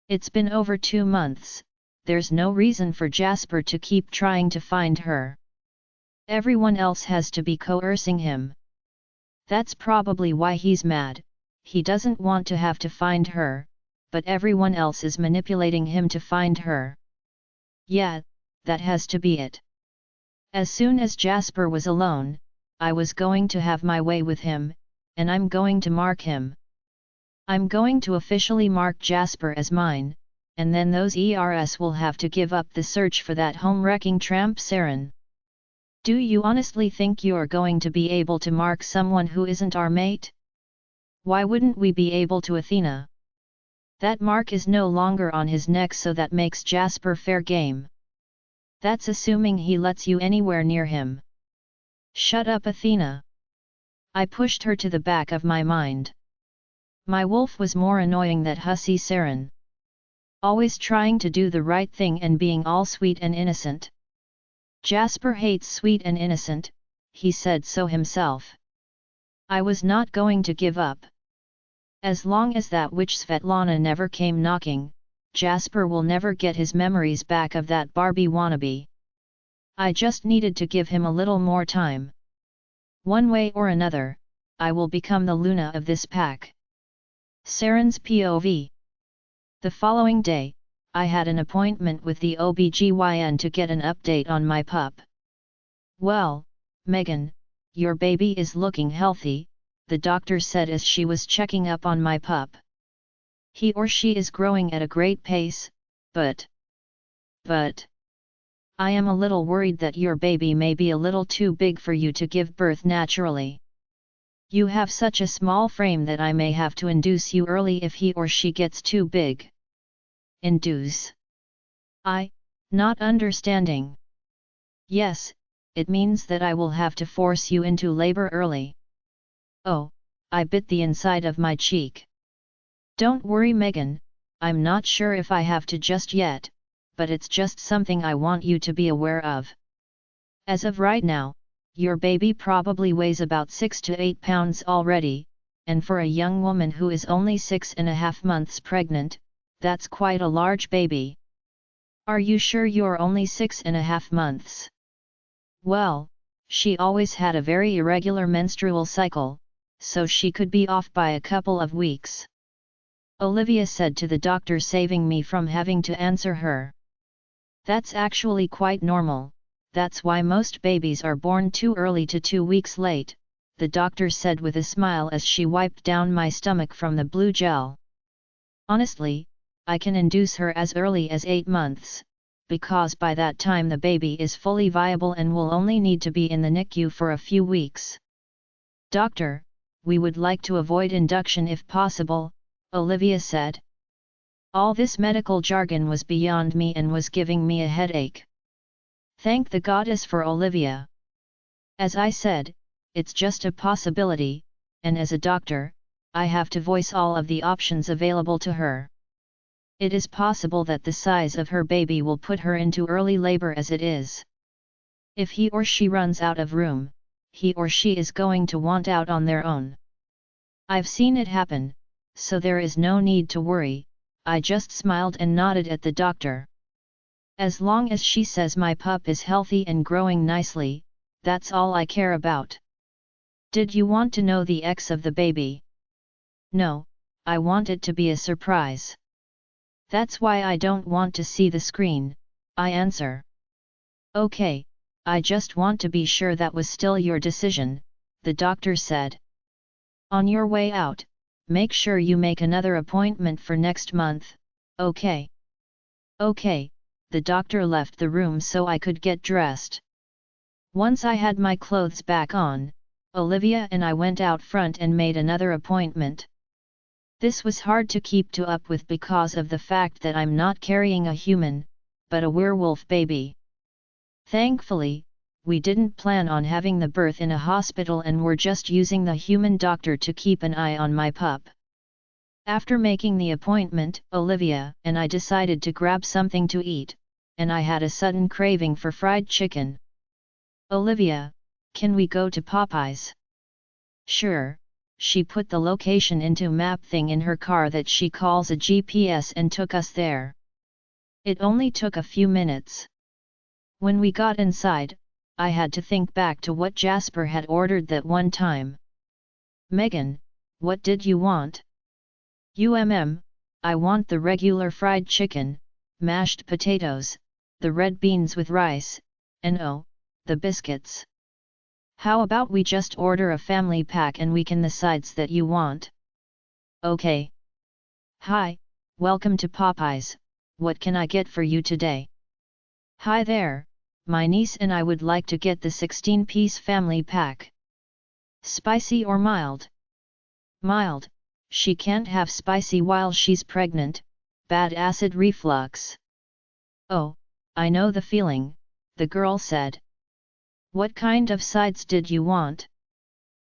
It's been over 2 months. There's no reason for Jasper to keep trying to find her. Everyone else has to be coercing him. That's probably why he's mad. He doesn't want to have to find her, but everyone else is manipulating him to find her. Yeah, that has to be it. As soon as Jasper was alone, I was going to have my way with him, and I'm going to mark him. I'm going to officially mark Jasper as mine, and then those ERS will have to give up the search for that home-wrecking tramp Sarin. Do you honestly think you're going to be able to mark someone who isn't our mate? Why wouldn't we be able to, Athena? That mark is no longer on his neck, so that makes Jasper fair game. That's assuming he lets you anywhere near him. Shut up, Athena. I pushed her to the back of my mind. My wolf was more annoying than hussy Sarin. Always trying to do the right thing and being all sweet and innocent. Jasper hates sweet and innocent, he said so himself. I was not going to give up. As long as that witch Svetlana never came knocking, Jasper will never get his memories back of that Barbie wannabe. I just needed to give him a little more time. One way or another, I will become the Luna of this pack. Sarin's POV. The following day, I had an appointment with the OBGYN to get an update on my pup. Well, Megan, your baby is looking healthy, the doctor said as she was checking up on my pup. He or she is growing at a great pace, but I am a little worried that your baby may be a little too big for you to give birth naturally. You have such a small frame that I may have to induce you early if he or she gets too big. Induce? Not understanding. Yes, it means that I will have to force you into labor early. Oh, I bit the inside of my cheek. Don't worry, Megan, I'm not sure if I have to just yet, but it's just something I want you to be aware of. As of right now, your baby probably weighs about 6 to 8 pounds already, and for a young woman who is only 6.5 months pregnant, that's quite a large baby. Are you sure you're only 6.5 months? Well, she always had a very irregular menstrual cycle, so she could be off by a couple of weeks. Olivia said to the doctor, saving me from having to answer her. That's actually quite normal, that's why most babies are born too early to 2 weeks late, the doctor said with a smile as she wiped down my stomach from the blue gel. Honestly, I can induce her as early as 8 months, because by that time the baby is fully viable and will only need to be in the NICU for a few weeks. Doctor, we would like to avoid induction if possible, Olivia said. All this medical jargon was beyond me and was giving me a headache. Thank the goddess for Olivia. As I said, it's just a possibility, and as a doctor, I have to voice all of the options available to her. It is possible that the size of her baby will put her into early labor as it is. If he or she runs out of room, he or she is going to want out on their own. I've seen it happen, so there is no need to worry, I just smiled and nodded at the doctor. As long as she says my pup is healthy and growing nicely, that's all I care about. Did you want to know the X of the baby? No, I want it to be a surprise. That's why I don't want to see the screen, I answer. Okay, I just want to be sure that was still your decision, the doctor said. On your way out, make sure you make another appointment for next month, okay? Okay, the doctor left the room so I could get dressed. Once I had my clothes back on, Olivia and I went out front and made another appointment. This was hard to keep up with because of the fact that I'm not carrying a human, but a werewolf baby. Thankfully, we didn't plan on having the birth in a hospital and were just using the human doctor to keep an eye on my pup. After making the appointment, Olivia and I decided to grab something to eat, and I had a sudden craving for fried chicken. Olivia, can we go to Popeyes? Sure. She put the location into map thing in her car that she calls a GPS and took us there. It only took a few minutes. When we got inside, I had to think back to what Jasper had ordered that one time. Megan, what did you want? I want the regular fried chicken, mashed potatoes, the red beans with rice, and oh, the biscuits. How about we just order a family pack and we can the sides that you want? Okay. Hi, welcome to Popeyes, what can I get for you today? Hi there, my niece and I would like to get the 16-piece family pack. Spicy or mild? Mild, she can't have spicy while she's pregnant, bad acid reflux. Oh, I know the feeling, the girl said. What kind of sides did you want?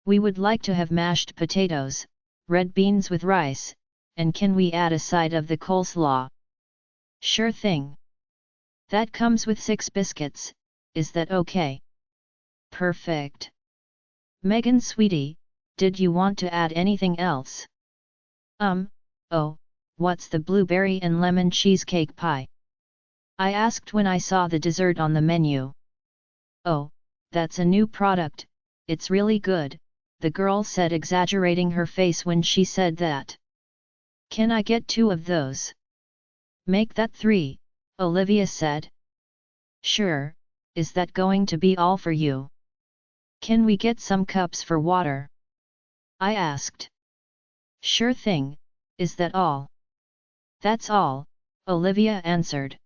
We would like to have mashed potatoes, red beans with rice, and can we add a side of the coleslaw? Sure thing. That comes with 6 biscuits, is that okay? Perfect. Megan sweetie, did you want to add anything else? Oh, what's the blueberry and lemon cheesecake pie? I asked when I saw the dessert on the menu. Oh, that's a new product, it's really good, the girl said, exaggerating her face when she said that. Can I get 2 of those? Make that 3, Olivia said. Sure, is that going to be all for you? Can we get some cups for water? I asked. Sure thing, is that all? That's all, Olivia answered.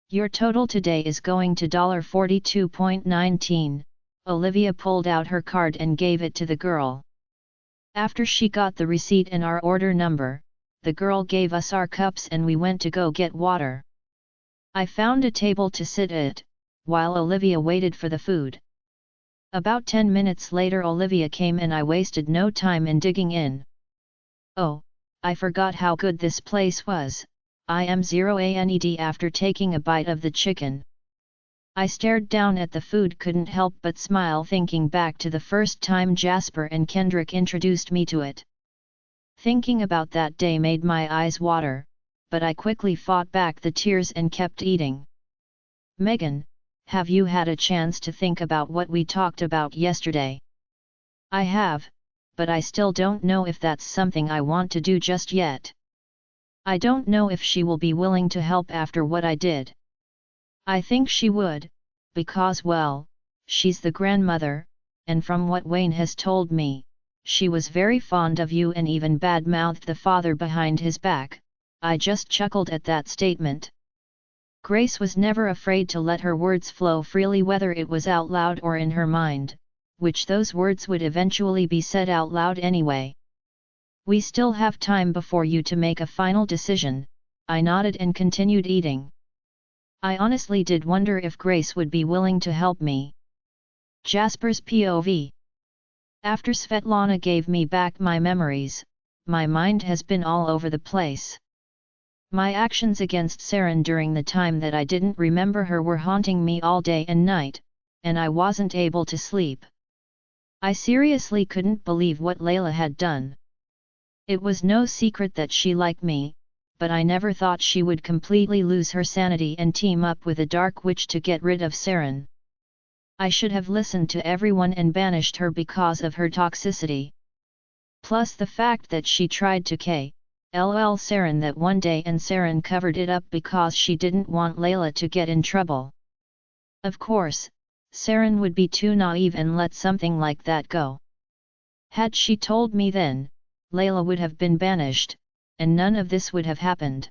Your total today is going to $42.19, Olivia pulled out her card and gave it to the girl. After she got the receipt and our order number, the girl gave us our cups and we went to go get water. I found a table to sit at, while Olivia waited for the food. About 10 minutes later Olivia came and I wasted no time in digging in. Oh, I forgot how good this place was, IM0ANED after taking a bite of the chicken. I stared down at the food, couldn't help but smile thinking back to the first time Jasper and Kendrick introduced me to it. Thinking about that day made my eyes water, but I quickly fought back the tears and kept eating. Megan, have you had a chance to think about what we talked about yesterday? I have, but I still don't know if that's something I want to do just yet. I don't know if she will be willing to help after what I did. I think she would, because well, she's the grandmother, and from what Wayne has told me, she was very fond of you and even bad-mouthed the father behind his back. I just chuckled at that statement. Grace was never afraid to let her words flow freely, whether it was out loud or in her mind, which those words would eventually be said out loud anyway. We still have time before you to make a final decision, I nodded and continued eating. I honestly did wonder if Grace would be willing to help me. Jasper's POV. After Svetlana gave me back my memories, my mind has been all over the place. My actions against Sarin during the time that I didn't remember her were haunting me all day and night, and I wasn't able to sleep. I seriously couldn't believe what Lila had done. It was no secret that she liked me, but I never thought she would completely lose her sanity and team up with a dark witch to get rid of Sarin. I should have listened to everyone and banished her because of her toxicity. Plus the fact that she tried to LL Sarin that one day and Sarin covered it up because she didn't want Lila to get in trouble. Of course, Sarin would be too naive and let something like that go. Had she told me then, Lila would have been banished, and none of this would have happened.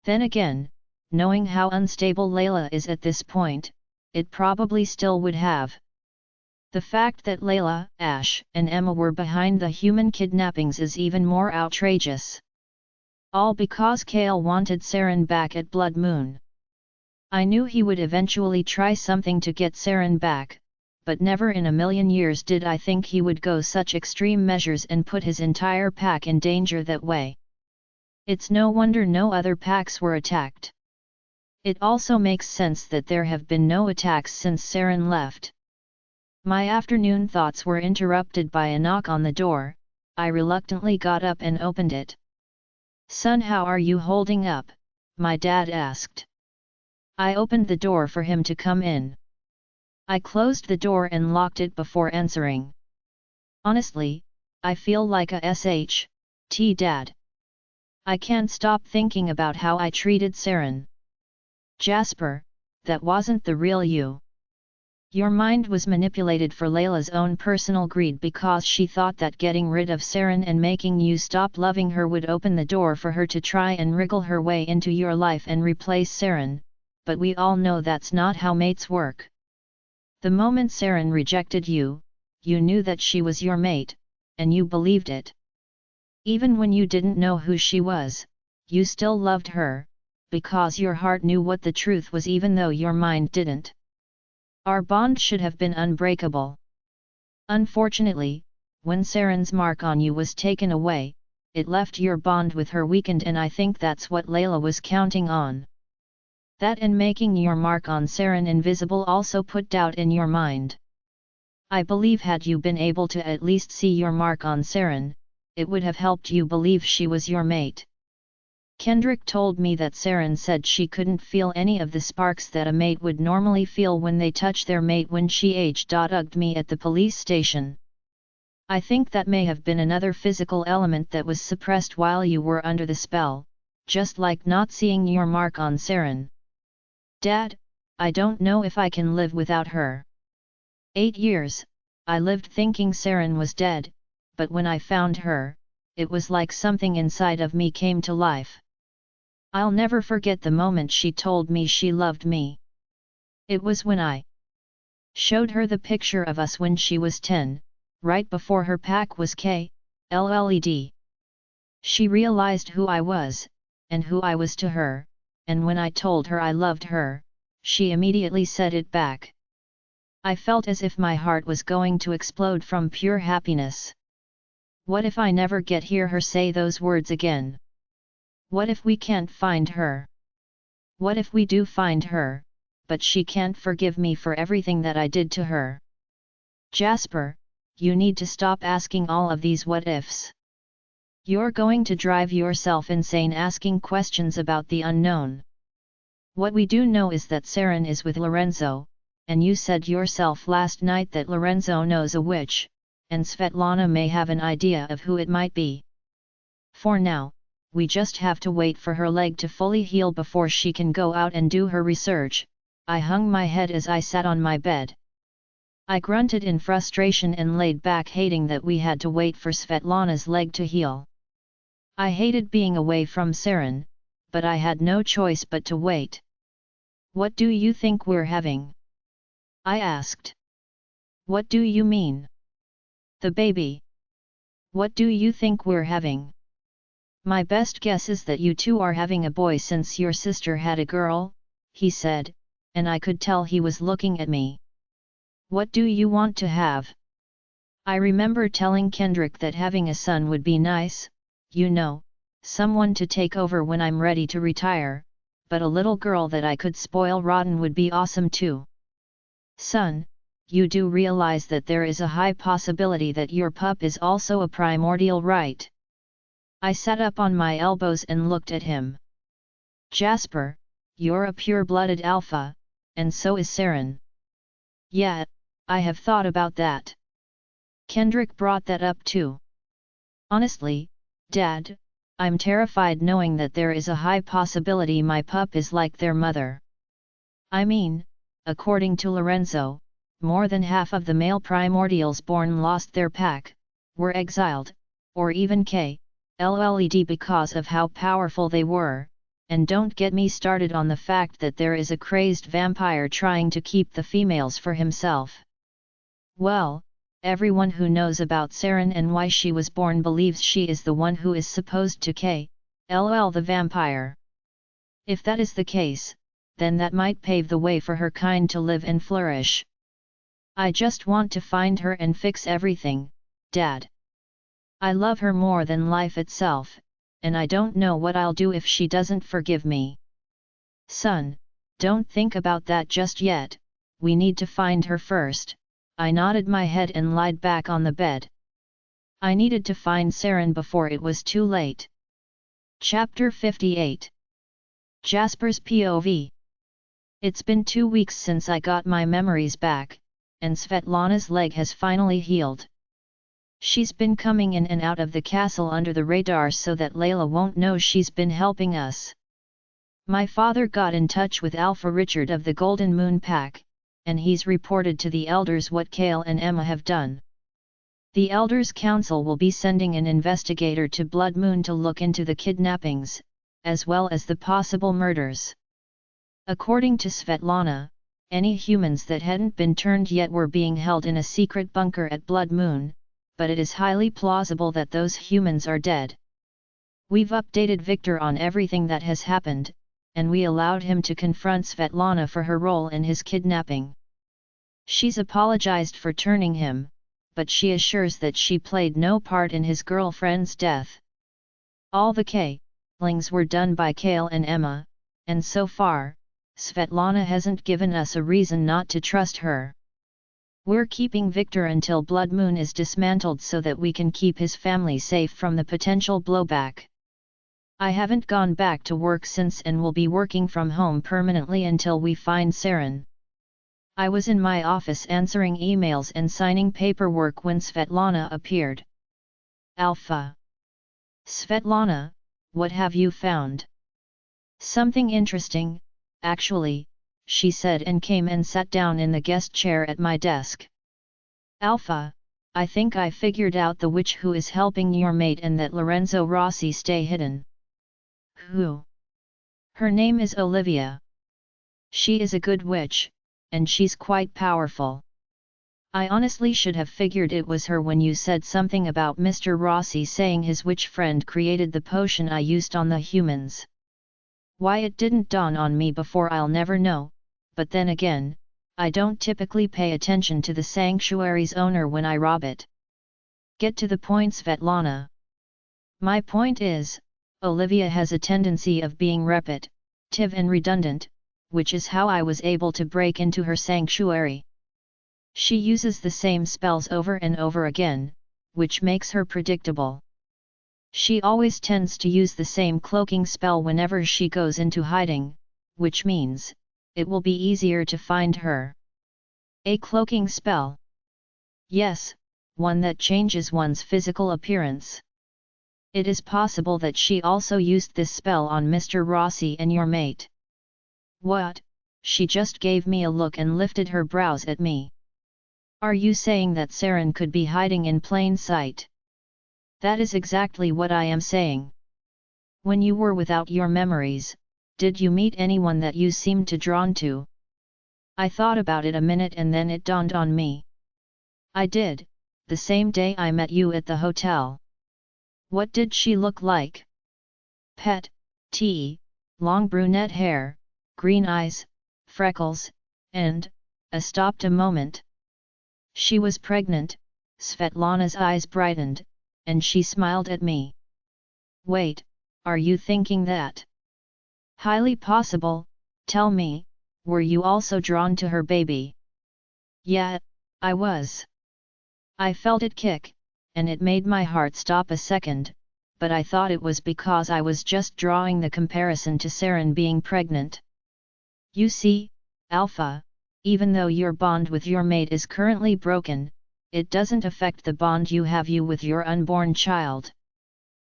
Then again, knowing how unstable Lila is at this point, it probably still would have. The fact that Lila, Ash, and Emma were behind the human kidnappings is even more outrageous. All because Kale wanted Sarin back at Blood Moon. I knew he would eventually try something to get Sarin back, but never in a million years did I think he would go such extreme measures and put his entire pack in danger that way. It's no wonder no other packs were attacked. It also makes sense that there have been no attacks since Sarin left. My afternoon thoughts were interrupted by a knock on the door. I reluctantly got up and opened it. "Son, how are you holding up?" my dad asked. I opened the door for him to come in. I closed the door and locked it before answering. "Honestly, I feel like a SHT, Dad. I can't stop thinking about how I treated Sarin. Jasper, that wasn't the real you. Your mind was manipulated for Layla's own personal greed because she thought that getting rid of Sarin and making you stop loving her would open the door for her to try and wriggle her way into your life and replace Sarin, but we all know that's not how mates work. The moment Sarin rejected you, you knew that she was your mate, and you believed it. Even when you didn't know who she was, you still loved her, because your heart knew what the truth was even though your mind didn't. Our bond should have been unbreakable. Unfortunately, when Sarin's mark on you was taken away, it left your bond with her weakened, and I think that's what Lila was counting on. That and making your mark on Sarin invisible also put doubt in your mind. I believe had you been able to at least see your mark on Sarin, it would have helped you believe she was your mate. Kendrick told me that Sarin said she couldn't feel any of the sparks that a mate would normally feel when they touch their mate when she hugged me at the police station. I think that may have been another physical element that was suppressed while you were under the spell, just like not seeing your mark on Sarin. Dad, I don't know if I can live without her. 8 years, I lived thinking Sarin was dead, but when I found her, it was like something inside of me came to life. I'll never forget the moment she told me she loved me. It was when I showed her the picture of us when she was 10, right before her pack was killed. She realized who I was, and who I was to her, and when I told her I loved her, she immediately said it back. I felt as if my heart was going to explode from pure happiness. What if I never get hear her say those words again? What if we can't find her? What if we do find her, but she can't forgive me for everything that I did to her? Jasper, you need to stop asking all of these what ifs. You're going to drive yourself insane asking questions about the unknown. What we do know is that Sarin is with Lorenzo, and you said yourself last night that Lorenzo knows a witch, and Svetlana may have an idea of who it might be. For now, we just have to wait for her leg to fully heal before she can go out and do her research. I hung my head as I sat on my bed. I grunted in frustration and laid back, hating that we had to wait for Svetlana's leg to heal. I hated being away from Sarin, but I had no choice but to wait. What do you think we're having? I asked. What do you mean? The baby. What do you think we're having? My best guess is that you two are having a boy since your sister had a girl, he said, and I could tell he was looking at me. What do you want to have? I remember telling Kendrick that having a son would be nice, you know, someone to take over when I'm ready to retire, but a little girl that I could spoil rotten would be awesome too. Son, you do realize that there is a high possibility that your pup is also a primordial, right? I sat up on my elbows and looked at him. Jasper, you're a pure-blooded alpha, and so is Sarin. Yeah, I have thought about that. Kendrick brought that up too. Honestly, Dad, I'm terrified knowing that there is a high possibility my pup is like their mother. I mean, according to Lorenzo, more than half of the male primordials born lost their pack, were exiled, or even killed because of how powerful they were, and don't get me started on the fact that there is a crazed vampire trying to keep the females for himself. Well, everyone who knows about Sarin and why she was born believes she is the one who is supposed to kill the vampire. If that is the case, then that might pave the way for her kind to live and flourish. I just want to find her and fix everything, Dad. I love her more than life itself, and I don't know what I'll do if she doesn't forgive me. Son, don't think about that just yet, we need to find her first. I nodded my head and lied back on the bed. I needed to find Sarin before it was too late. Chapter 58. Jasper's POV. It's been 2 weeks since I got my memories back, and Svetlana's leg has finally healed. She's been coming in and out of the castle under the radar so that Lila won't know she's been helping us. My father got in touch with Alpha Richard of the Golden Moon Pack, and he's reported to the elders what Kale and Emma have done. The Elders' Council will be sending an investigator to Blood Moon to look into the kidnappings, as well as the possible murders. According to Svetlana, any humans that hadn't been turned yet were being held in a secret bunker at Blood Moon, but it is highly plausible that those humans are dead. We've updated Victor on everything that has happened, and we allowed him to confront Svetlana for her role in his kidnapping. She's apologized for turning him, but she assures that she played no part in his girlfriend's death. All the killings were done by Kale and Emma, and so far, Svetlana hasn't given us a reason not to trust her. We're keeping Victor until Blood Moon is dismantled so that we can keep his family safe from the potential blowback. I haven't gone back to work since and will be working from home permanently until we find Sarin. I was in my office answering emails and signing paperwork when Svetlana appeared. Alpha. Svetlana, what have you found? Something interesting, actually, she said and came and sat down in the guest chair at my desk. Alpha, I think I figured out the witch who is helping your mate and that Lorenzo Rossi stay hidden. Who? Her name is Olivia. She is a good witch, and she's quite powerful. I honestly should have figured it was her when you said something about Mr. Rossi saying his witch friend created the potion I used on the humans. Why it didn't dawn on me before I'll never know, but then again, I don't typically pay attention to the sanctuary's owner when I rob it. Get to the point, Svetlana. My point is, Olivia has a tendency of being repetitive and redundant, which is how I was able to break into her sanctuary. She uses the same spells over and over again, which makes her predictable. She always tends to use the same cloaking spell whenever she goes into hiding, which means, it will be easier to find her. A cloaking spell? Yes, one that changes one's physical appearance. It is possible that she also used this spell on Mr. Rossi and your mate. What? She just gave me a look and lifted her brows at me. Are you saying that Sarin could be hiding in plain sight? That is exactly what I am saying. When you were without your memories, did you meet anyone that you seemed to drawn to? I thought about it a minute and then it dawned on me. I did, the same day I met you at the hotel. What did she look like? Petite, long brunette hair, green eyes, freckles, and, stopped a moment. She was pregnant. Svetlana's eyes brightened, and she smiled at me. Wait, are you thinking that? Highly possible. Tell me, were you also drawn to her baby? Yeah, I was. I felt it kick, and it made my heart stop a second, but I thought it was because I was just drawing the comparison to Sarin being pregnant. You see, Alpha, even though your bond with your mate is currently broken, it doesn't affect the bond you have with your unborn child.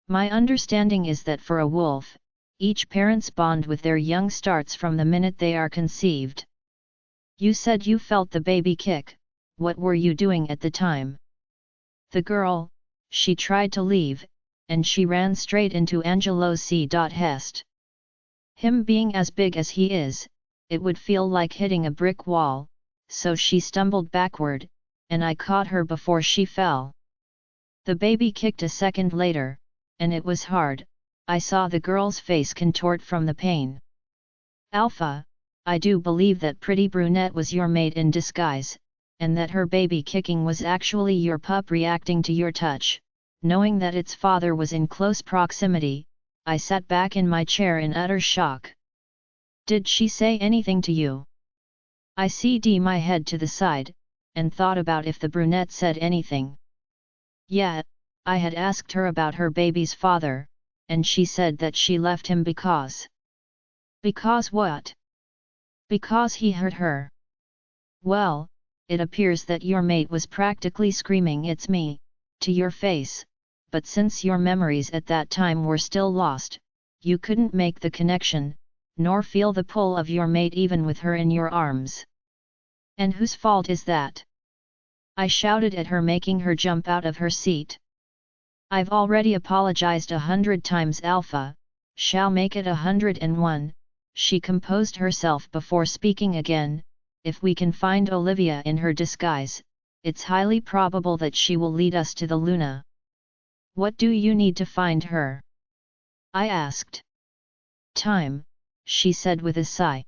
My understanding is that for a wolf, each parent's bond with their young starts from the minute they are conceived. You said you felt the baby kick. What were you doing at the time? The girl, she tried to leave, and she ran straight into Angelo C. Hest. Him being as big as he is, it would feel like hitting a brick wall, so she stumbled backward, and I caught her before she fell. The baby kicked a second later, and it was hard. I saw the girl's face contort from the pain. Alpha, I do believe that pretty brunette was your mate in disguise, and that her baby kicking was actually your pup reacting to your touch. Knowing that its father was in close proximity, I sat back in my chair in utter shock. Did she say anything to you? I cd'd my head to the side, and thought about if the brunette said anything. Yeah, I had asked her about her baby's father, and she said that she left him because... Because what? Because he hurt her. Well, it appears that your mate was practically screaming "It's me!" to your face, but since your memories at that time were still lost, you couldn't make the connection, nor feel the pull of your mate even with her in your arms. And whose fault is that? I shouted at her, making her jump out of her seat. I've already apologized 100 times, Alpha, shall make it 101, she composed herself before speaking again. If we can find Olivia in her disguise, it's highly probable that she will lead us to the Luna. What do you need to find her? I asked. Time, she said with a sigh.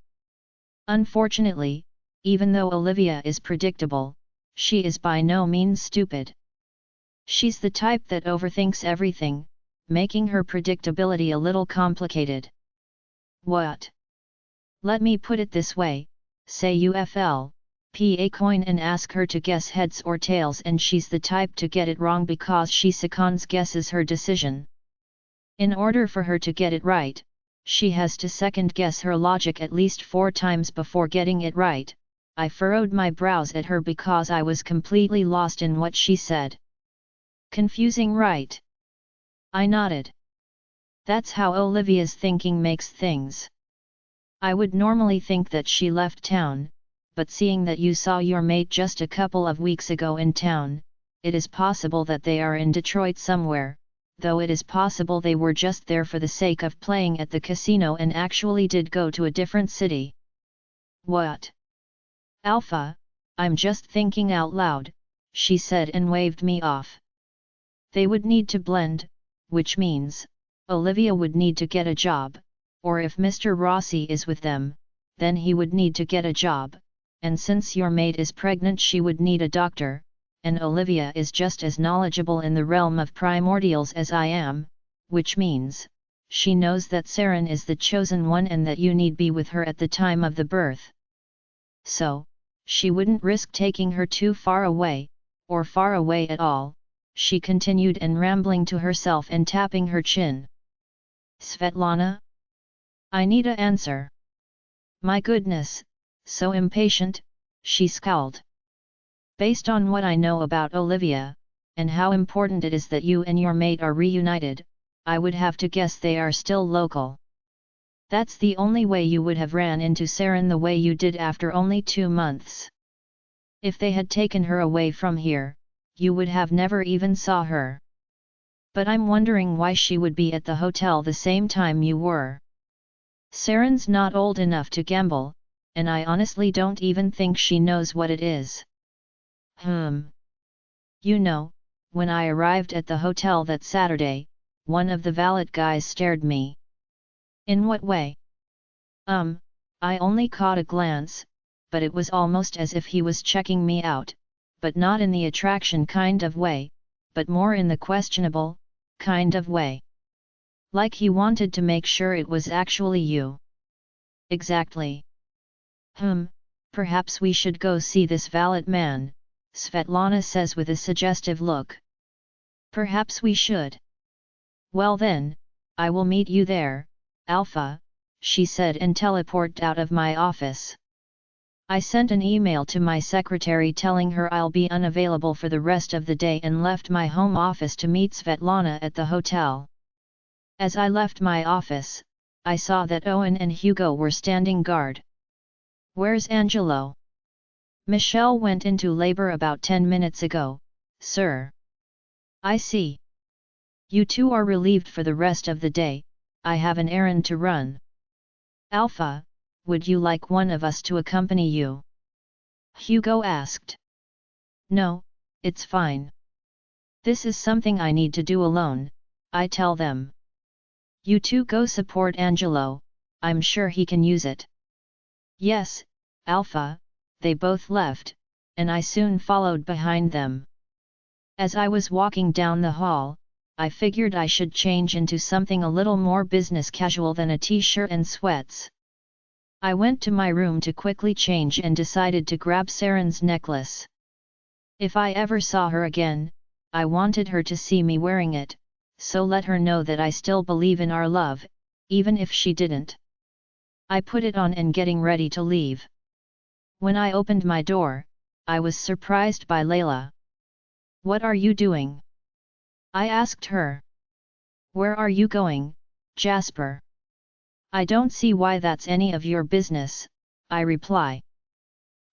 Unfortunately, even though Olivia is predictable, she is by no means stupid. She's the type that overthinks everything, making her predictability a little complicated. What? Let me put it this way, say you flip a coin and ask her to guess heads or tails, and she's the type to get it wrong because she seconds guesses her decision. In order for her to get it right, she has to second guess her logic at least 4 times before getting it right. I furrowed my brows at her because I was completely lost in what she said. Confusing, right? I nodded. That's how Olivia's thinking makes things. I would normally think that she left town, but seeing that you saw your mate just a couple of weeks ago in town, it is possible that they are in Detroit somewhere, though it is possible they were just there for the sake of playing at the casino and actually did go to a different city. What? Alpha, I'm just thinking out loud, she said and waved me off. They would need to blend, which means, Olivia would need to get a job, or if Mr. Rossi is with them, then he would need to get a job, and since your maid is pregnant she would need a doctor, and Olivia is just as knowledgeable in the realm of primordials as I am, which means, she knows that Sarin is the chosen one and that you need be with her at the time of the birth. So, she wouldn't risk taking her too far away, or far away at all, she continued and rambling to herself and tapping her chin. Svetlana? I need a answer. My goodness, so impatient, she scowled. Based on what I know about Olivia, and how important it is that you and your mate are reunited, I would have to guess they are still local. That's the only way you would have ran into Sarin the way you did after only 2 months. If they had taken her away from here, you would have never even saw her. But I'm wondering why she would be at the hotel the same time you were. Sarin's not old enough to gamble, and I honestly don't even think she knows what it is. You know, when I arrived at the hotel that Saturday, one of the valet guys stared me. In what way? I only caught a glance, but it was almost as if he was checking me out, but not in the attraction kind of way, but more in the questionable kind of way. Like he wanted to make sure it was actually you. Exactly. Perhaps we should go see this valet man, Svetlana says with a suggestive look. Perhaps we should. Well then, I will meet you there, Alpha, she said and teleported out of my office. I sent an email to my secretary telling her I'll be unavailable for the rest of the day and left my home office to meet Svetlana at the hotel. As I left my office, I saw that Owen and Hugo were standing guard. Where's Angelo? Michelle went into labor about 10 minutes ago, sir. I see. You two are relieved for the rest of the day, I have an errand to run. Alpha, would you like one of us to accompany you? Hugo asked. No, it's fine. This is something I need to do alone, I tell them. You two go support Angelo, I'm sure he can use it. Yes, Alpha, they both left, and I soon followed behind them. As I was walking down the hall, I figured I should change into something a little more business casual than a t-shirt and sweats. I went to my room to quickly change and decided to grab Sarin's necklace. If I ever saw her again, I wanted her to see me wearing it, so let her know that I still believe in our love, even if she didn't. I put it on and getting ready to leave. When I opened my door, I was surprised by Lila. What are you doing? I asked her. Where are you going, Jasper? I don't see why that's any of your business, I reply.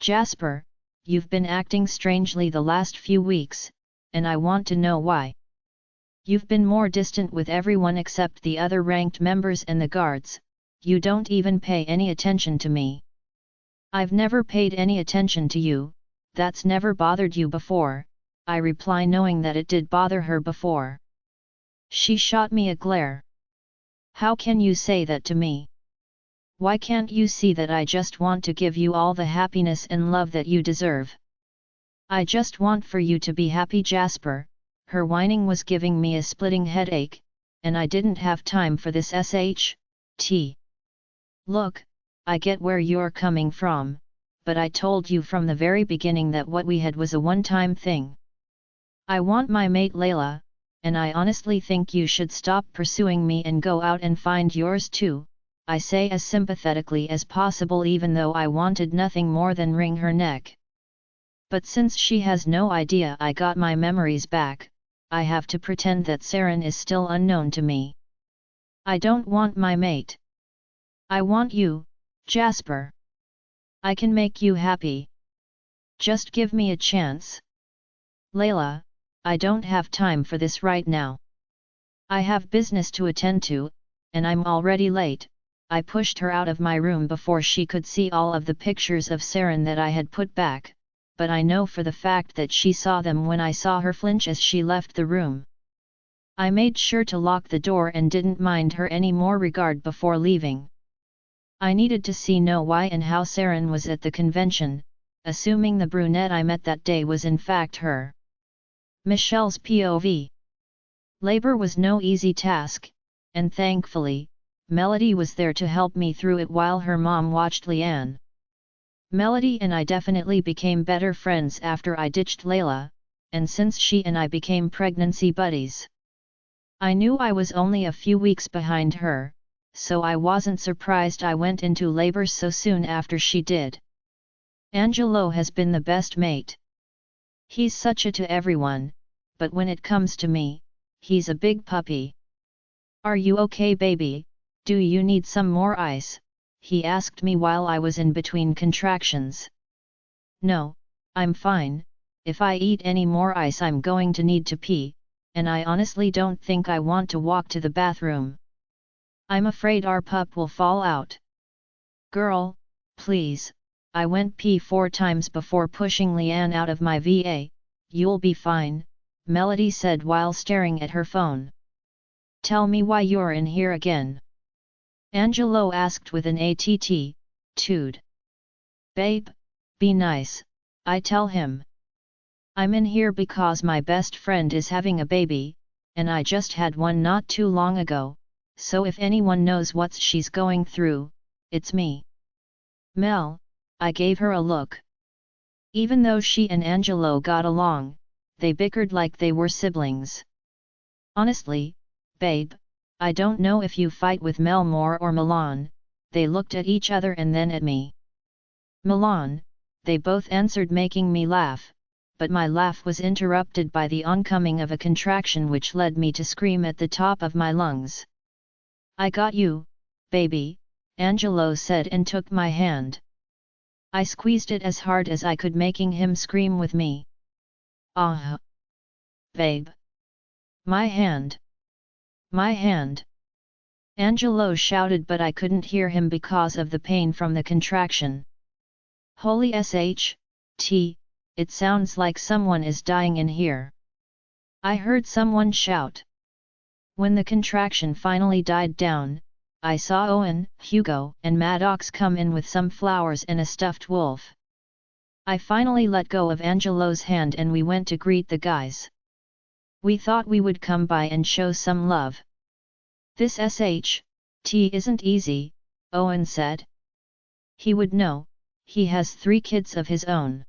Jasper, you've been acting strangely the last few weeks, and I want to know why. You've been more distant with everyone except the other ranked members and the guards, you don't even pay any attention to me. I've never paid any attention to you, that's never bothered you before, I reply, knowing that it did bother her before. She shot me a glare. How can you say that to me? Why can't you see that I just want to give you all the happiness and love that you deserve? I just want for you to be happy, Jasper. Her whining was giving me a splitting headache, and I didn't have time for this SHT. Look, I get where you're coming from, but I told you from the very beginning that what we had was a one-time thing. I want my mate Lila, and I honestly think you should stop pursuing me and go out and find yours too, I say as sympathetically as possible, even though I wanted nothing more than wring her neck. But since she has no idea I got my memories back, I have to pretend that Sarin is still unknown to me. I don't want my mate. I want you, Jasper. I can make you happy. Just give me a chance. Lila, I don't have time for this right now. I have business to attend to, and I'm already late. I pushed her out of my room before she could see all of the pictures of Sarin that I had put back, but I know for the fact that she saw them when I saw her flinch as she left the room. I made sure to lock the door and didn't mind her any more regard before leaving. I needed to see why and how Sarin was at the convention, assuming the brunette I met that day was in fact her. Michelle's POV. Labor was no easy task, and thankfully, Melody was there to help me through it while her mom watched Leanne. Melody and I definitely became better friends after I ditched Lila, and since she and I became pregnancy buddies. I knew I was only a few weeks behind her, so I wasn't surprised I went into labor so soon after she did. Angelo has been the best mate. He's such a to everyone, but when it comes to me, he's a big puppy. Are you okay, baby? Do you need some more ice? He asked me while I was in between contractions. No, I'm fine. If I eat any more ice I'm going to need to pee, and I honestly don't think I want to walk to the bathroom. I'm afraid our pup will fall out. Girl, please, I went pee 4 times before pushing Leanne out of my VA. You'll be fine, Melody said while staring at her phone. Tell me why you're in here again. Angelo asked with an attitude. Babe, be nice, I tell him. I'm in here because my best friend is having a baby, and I just had one not too long ago, so if anyone knows what she's going through, it's me. Mel, I gave her a look. Even though she and Angelo got along, they bickered like they were siblings. Honestly, babe, I don't know if you fight with Mel more or Milan. They looked at each other and then at me. Milan, they both answered, making me laugh, but my laugh was interrupted by the oncoming of a contraction which led me to scream at the top of my lungs. I got you, baby, Angelo said and took my hand. I squeezed it as hard as I could, making him scream with me. Ah! Babe! My hand! My hand! Angelo shouted, but I couldn't hear him because of the pain from the contraction. Holy SHT, it sounds like someone is dying in here. I heard someone shout. When the contraction finally died down, I saw Owen, Hugo, and Maddox come in with some flowers and a stuffed wolf. I finally let go of Angelo's hand and we went to greet the guys. We thought we would come by and show some love. This SHT isn't easy, Owen said. He would know, he has 3 kids of his own.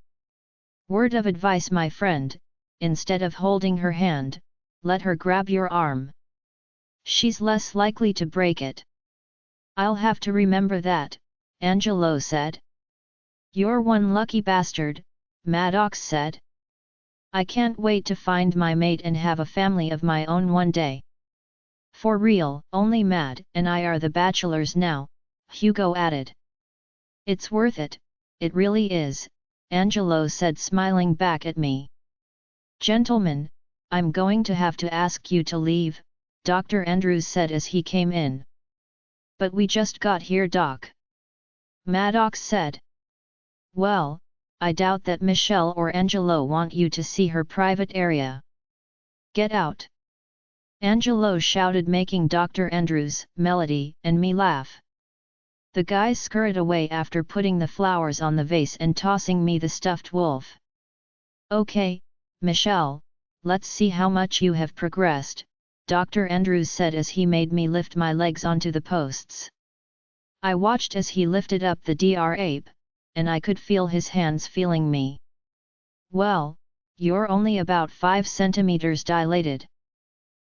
Word of advice, my friend, instead of holding her hand, let her grab your arm. She's less likely to break it. I'll have to remember that, Angelo said. You're one lucky bastard, Maddox said. I can't wait to find my mate and have a family of my own one day. For real, only Mad and I are the bachelors now, Hugo added. It's worth it, it really is, Angelo said, smiling back at me. Gentlemen, I'm going to have to ask you to leave, Dr. Andrews said as he came in. But we just got here, Doc. Maddox said. Well, I doubt that Michelle or Angelo want you to see her private area. Get out! Angelo shouted, making Dr. Andrews, Melody, and me laugh. The guys scurried away after putting the flowers on the vase and tossing me the stuffed wolf. Okay, Michelle, let's see how much you have progressed, Dr. Andrews said as he made me lift my legs onto the posts. I watched as he lifted up the Dr. Ape, and I could feel his hands feeling me. Well, you're only about 5 centimeters dilated.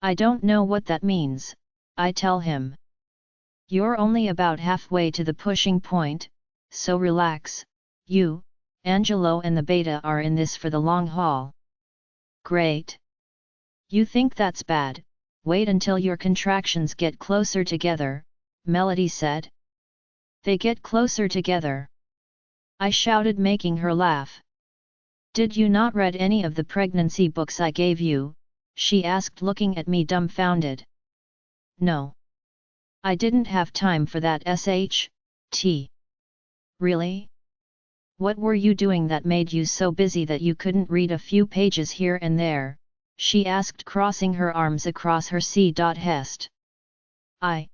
I don't know what that means, I tell him. You're only about halfway to the pushing point, so relax. You, Angelo and the beta are in this for the long haul. Great. You think that's bad? Wait until your contractions get closer together, Melody said. They get closer together. I shouted, making her laugh. Did you not read any of the pregnancy books I gave you? She asked, looking at me dumbfounded. No. I didn't have time for that. T. Really? What were you doing that made you so busy that you couldn't read a few pages here and there? She asked, crossing her arms across her chest. I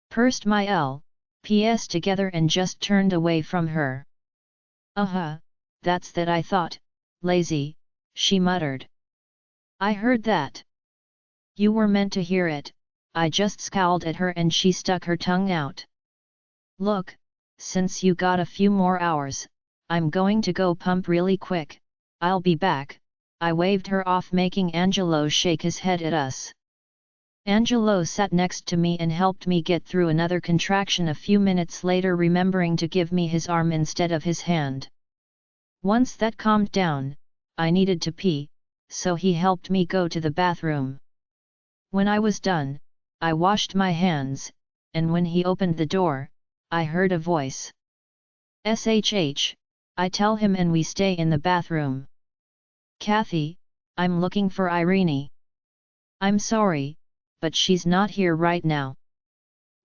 pursed my L.P.S. together and just turned away from her. That's that I thought, lazy, she muttered. I heard that. You were meant to hear it, I just scowled at her and she stuck her tongue out. Look, since you got a few more hours, I'm going to go pump really quick, I'll be back, I waved her off, making Angelo shake his head at us. Angelo sat next to me and helped me get through another contraction a few minutes later, remembering to give me his arm instead of his hand. Once that calmed down, I needed to pee, so he helped me go to the bathroom. When I was done, I washed my hands, and when he opened the door, I heard a voice. SHH, I tell him, and we stay in the bathroom. Kathy, I'm looking for Irene. I'm sorry, but she's not here right now.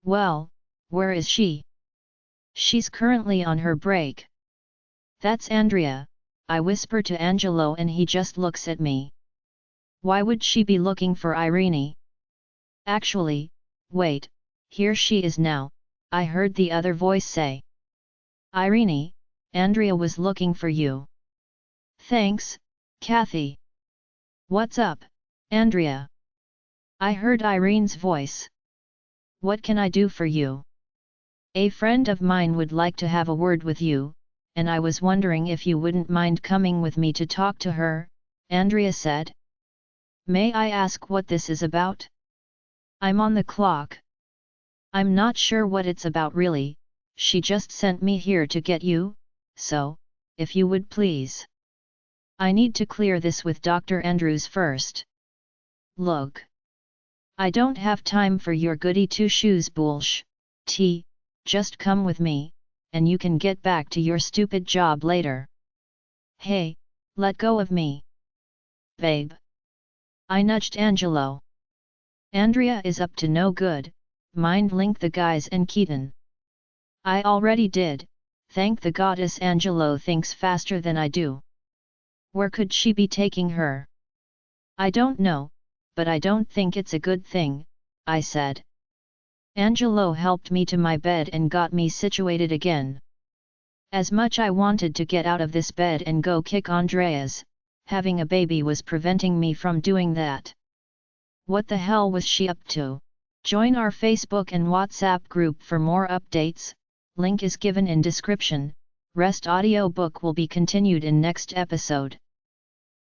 Well, where is she? She's currently on her break. That's Andrea, I whisper to Angelo, and he just looks at me. Why would she be looking for Irene? Actually, wait, here she is now, I heard the other voice say. Irene, Andrea was looking for you. Thanks, Kathy. What's up, Andrea? I heard Irene's voice. What can I do for you? A friend of mine would like to have a word with you, and I was wondering if you wouldn't mind coming with me to talk to her, Andrea said. May I ask what this is about? I'm on the clock. I'm not sure what it's about really, she just sent me here to get you, so, if you would please. I need to clear this with Dr. Andrews first. Look. I don't have time for your goody two-shoes bullsh, just come with me, and you can get back to your stupid job later. Hey, let go of me. Babe. I nudged Angelo. Andrea is up to no good, mind link the guys and Keaton. I already did, thank the goddess. Angelo thinks faster than I do. Where could she be taking her? I don't know, but I don't think it's a good thing, I said. Angelo helped me to my bed and got me situated again. As much I wanted to get out of this bed and go kick Andrea's, having a baby was preventing me from doing that. What the hell was she up to? Join our Facebook and WhatsApp group for more updates, link is given in description. Rest audiobook will be continued in next episode.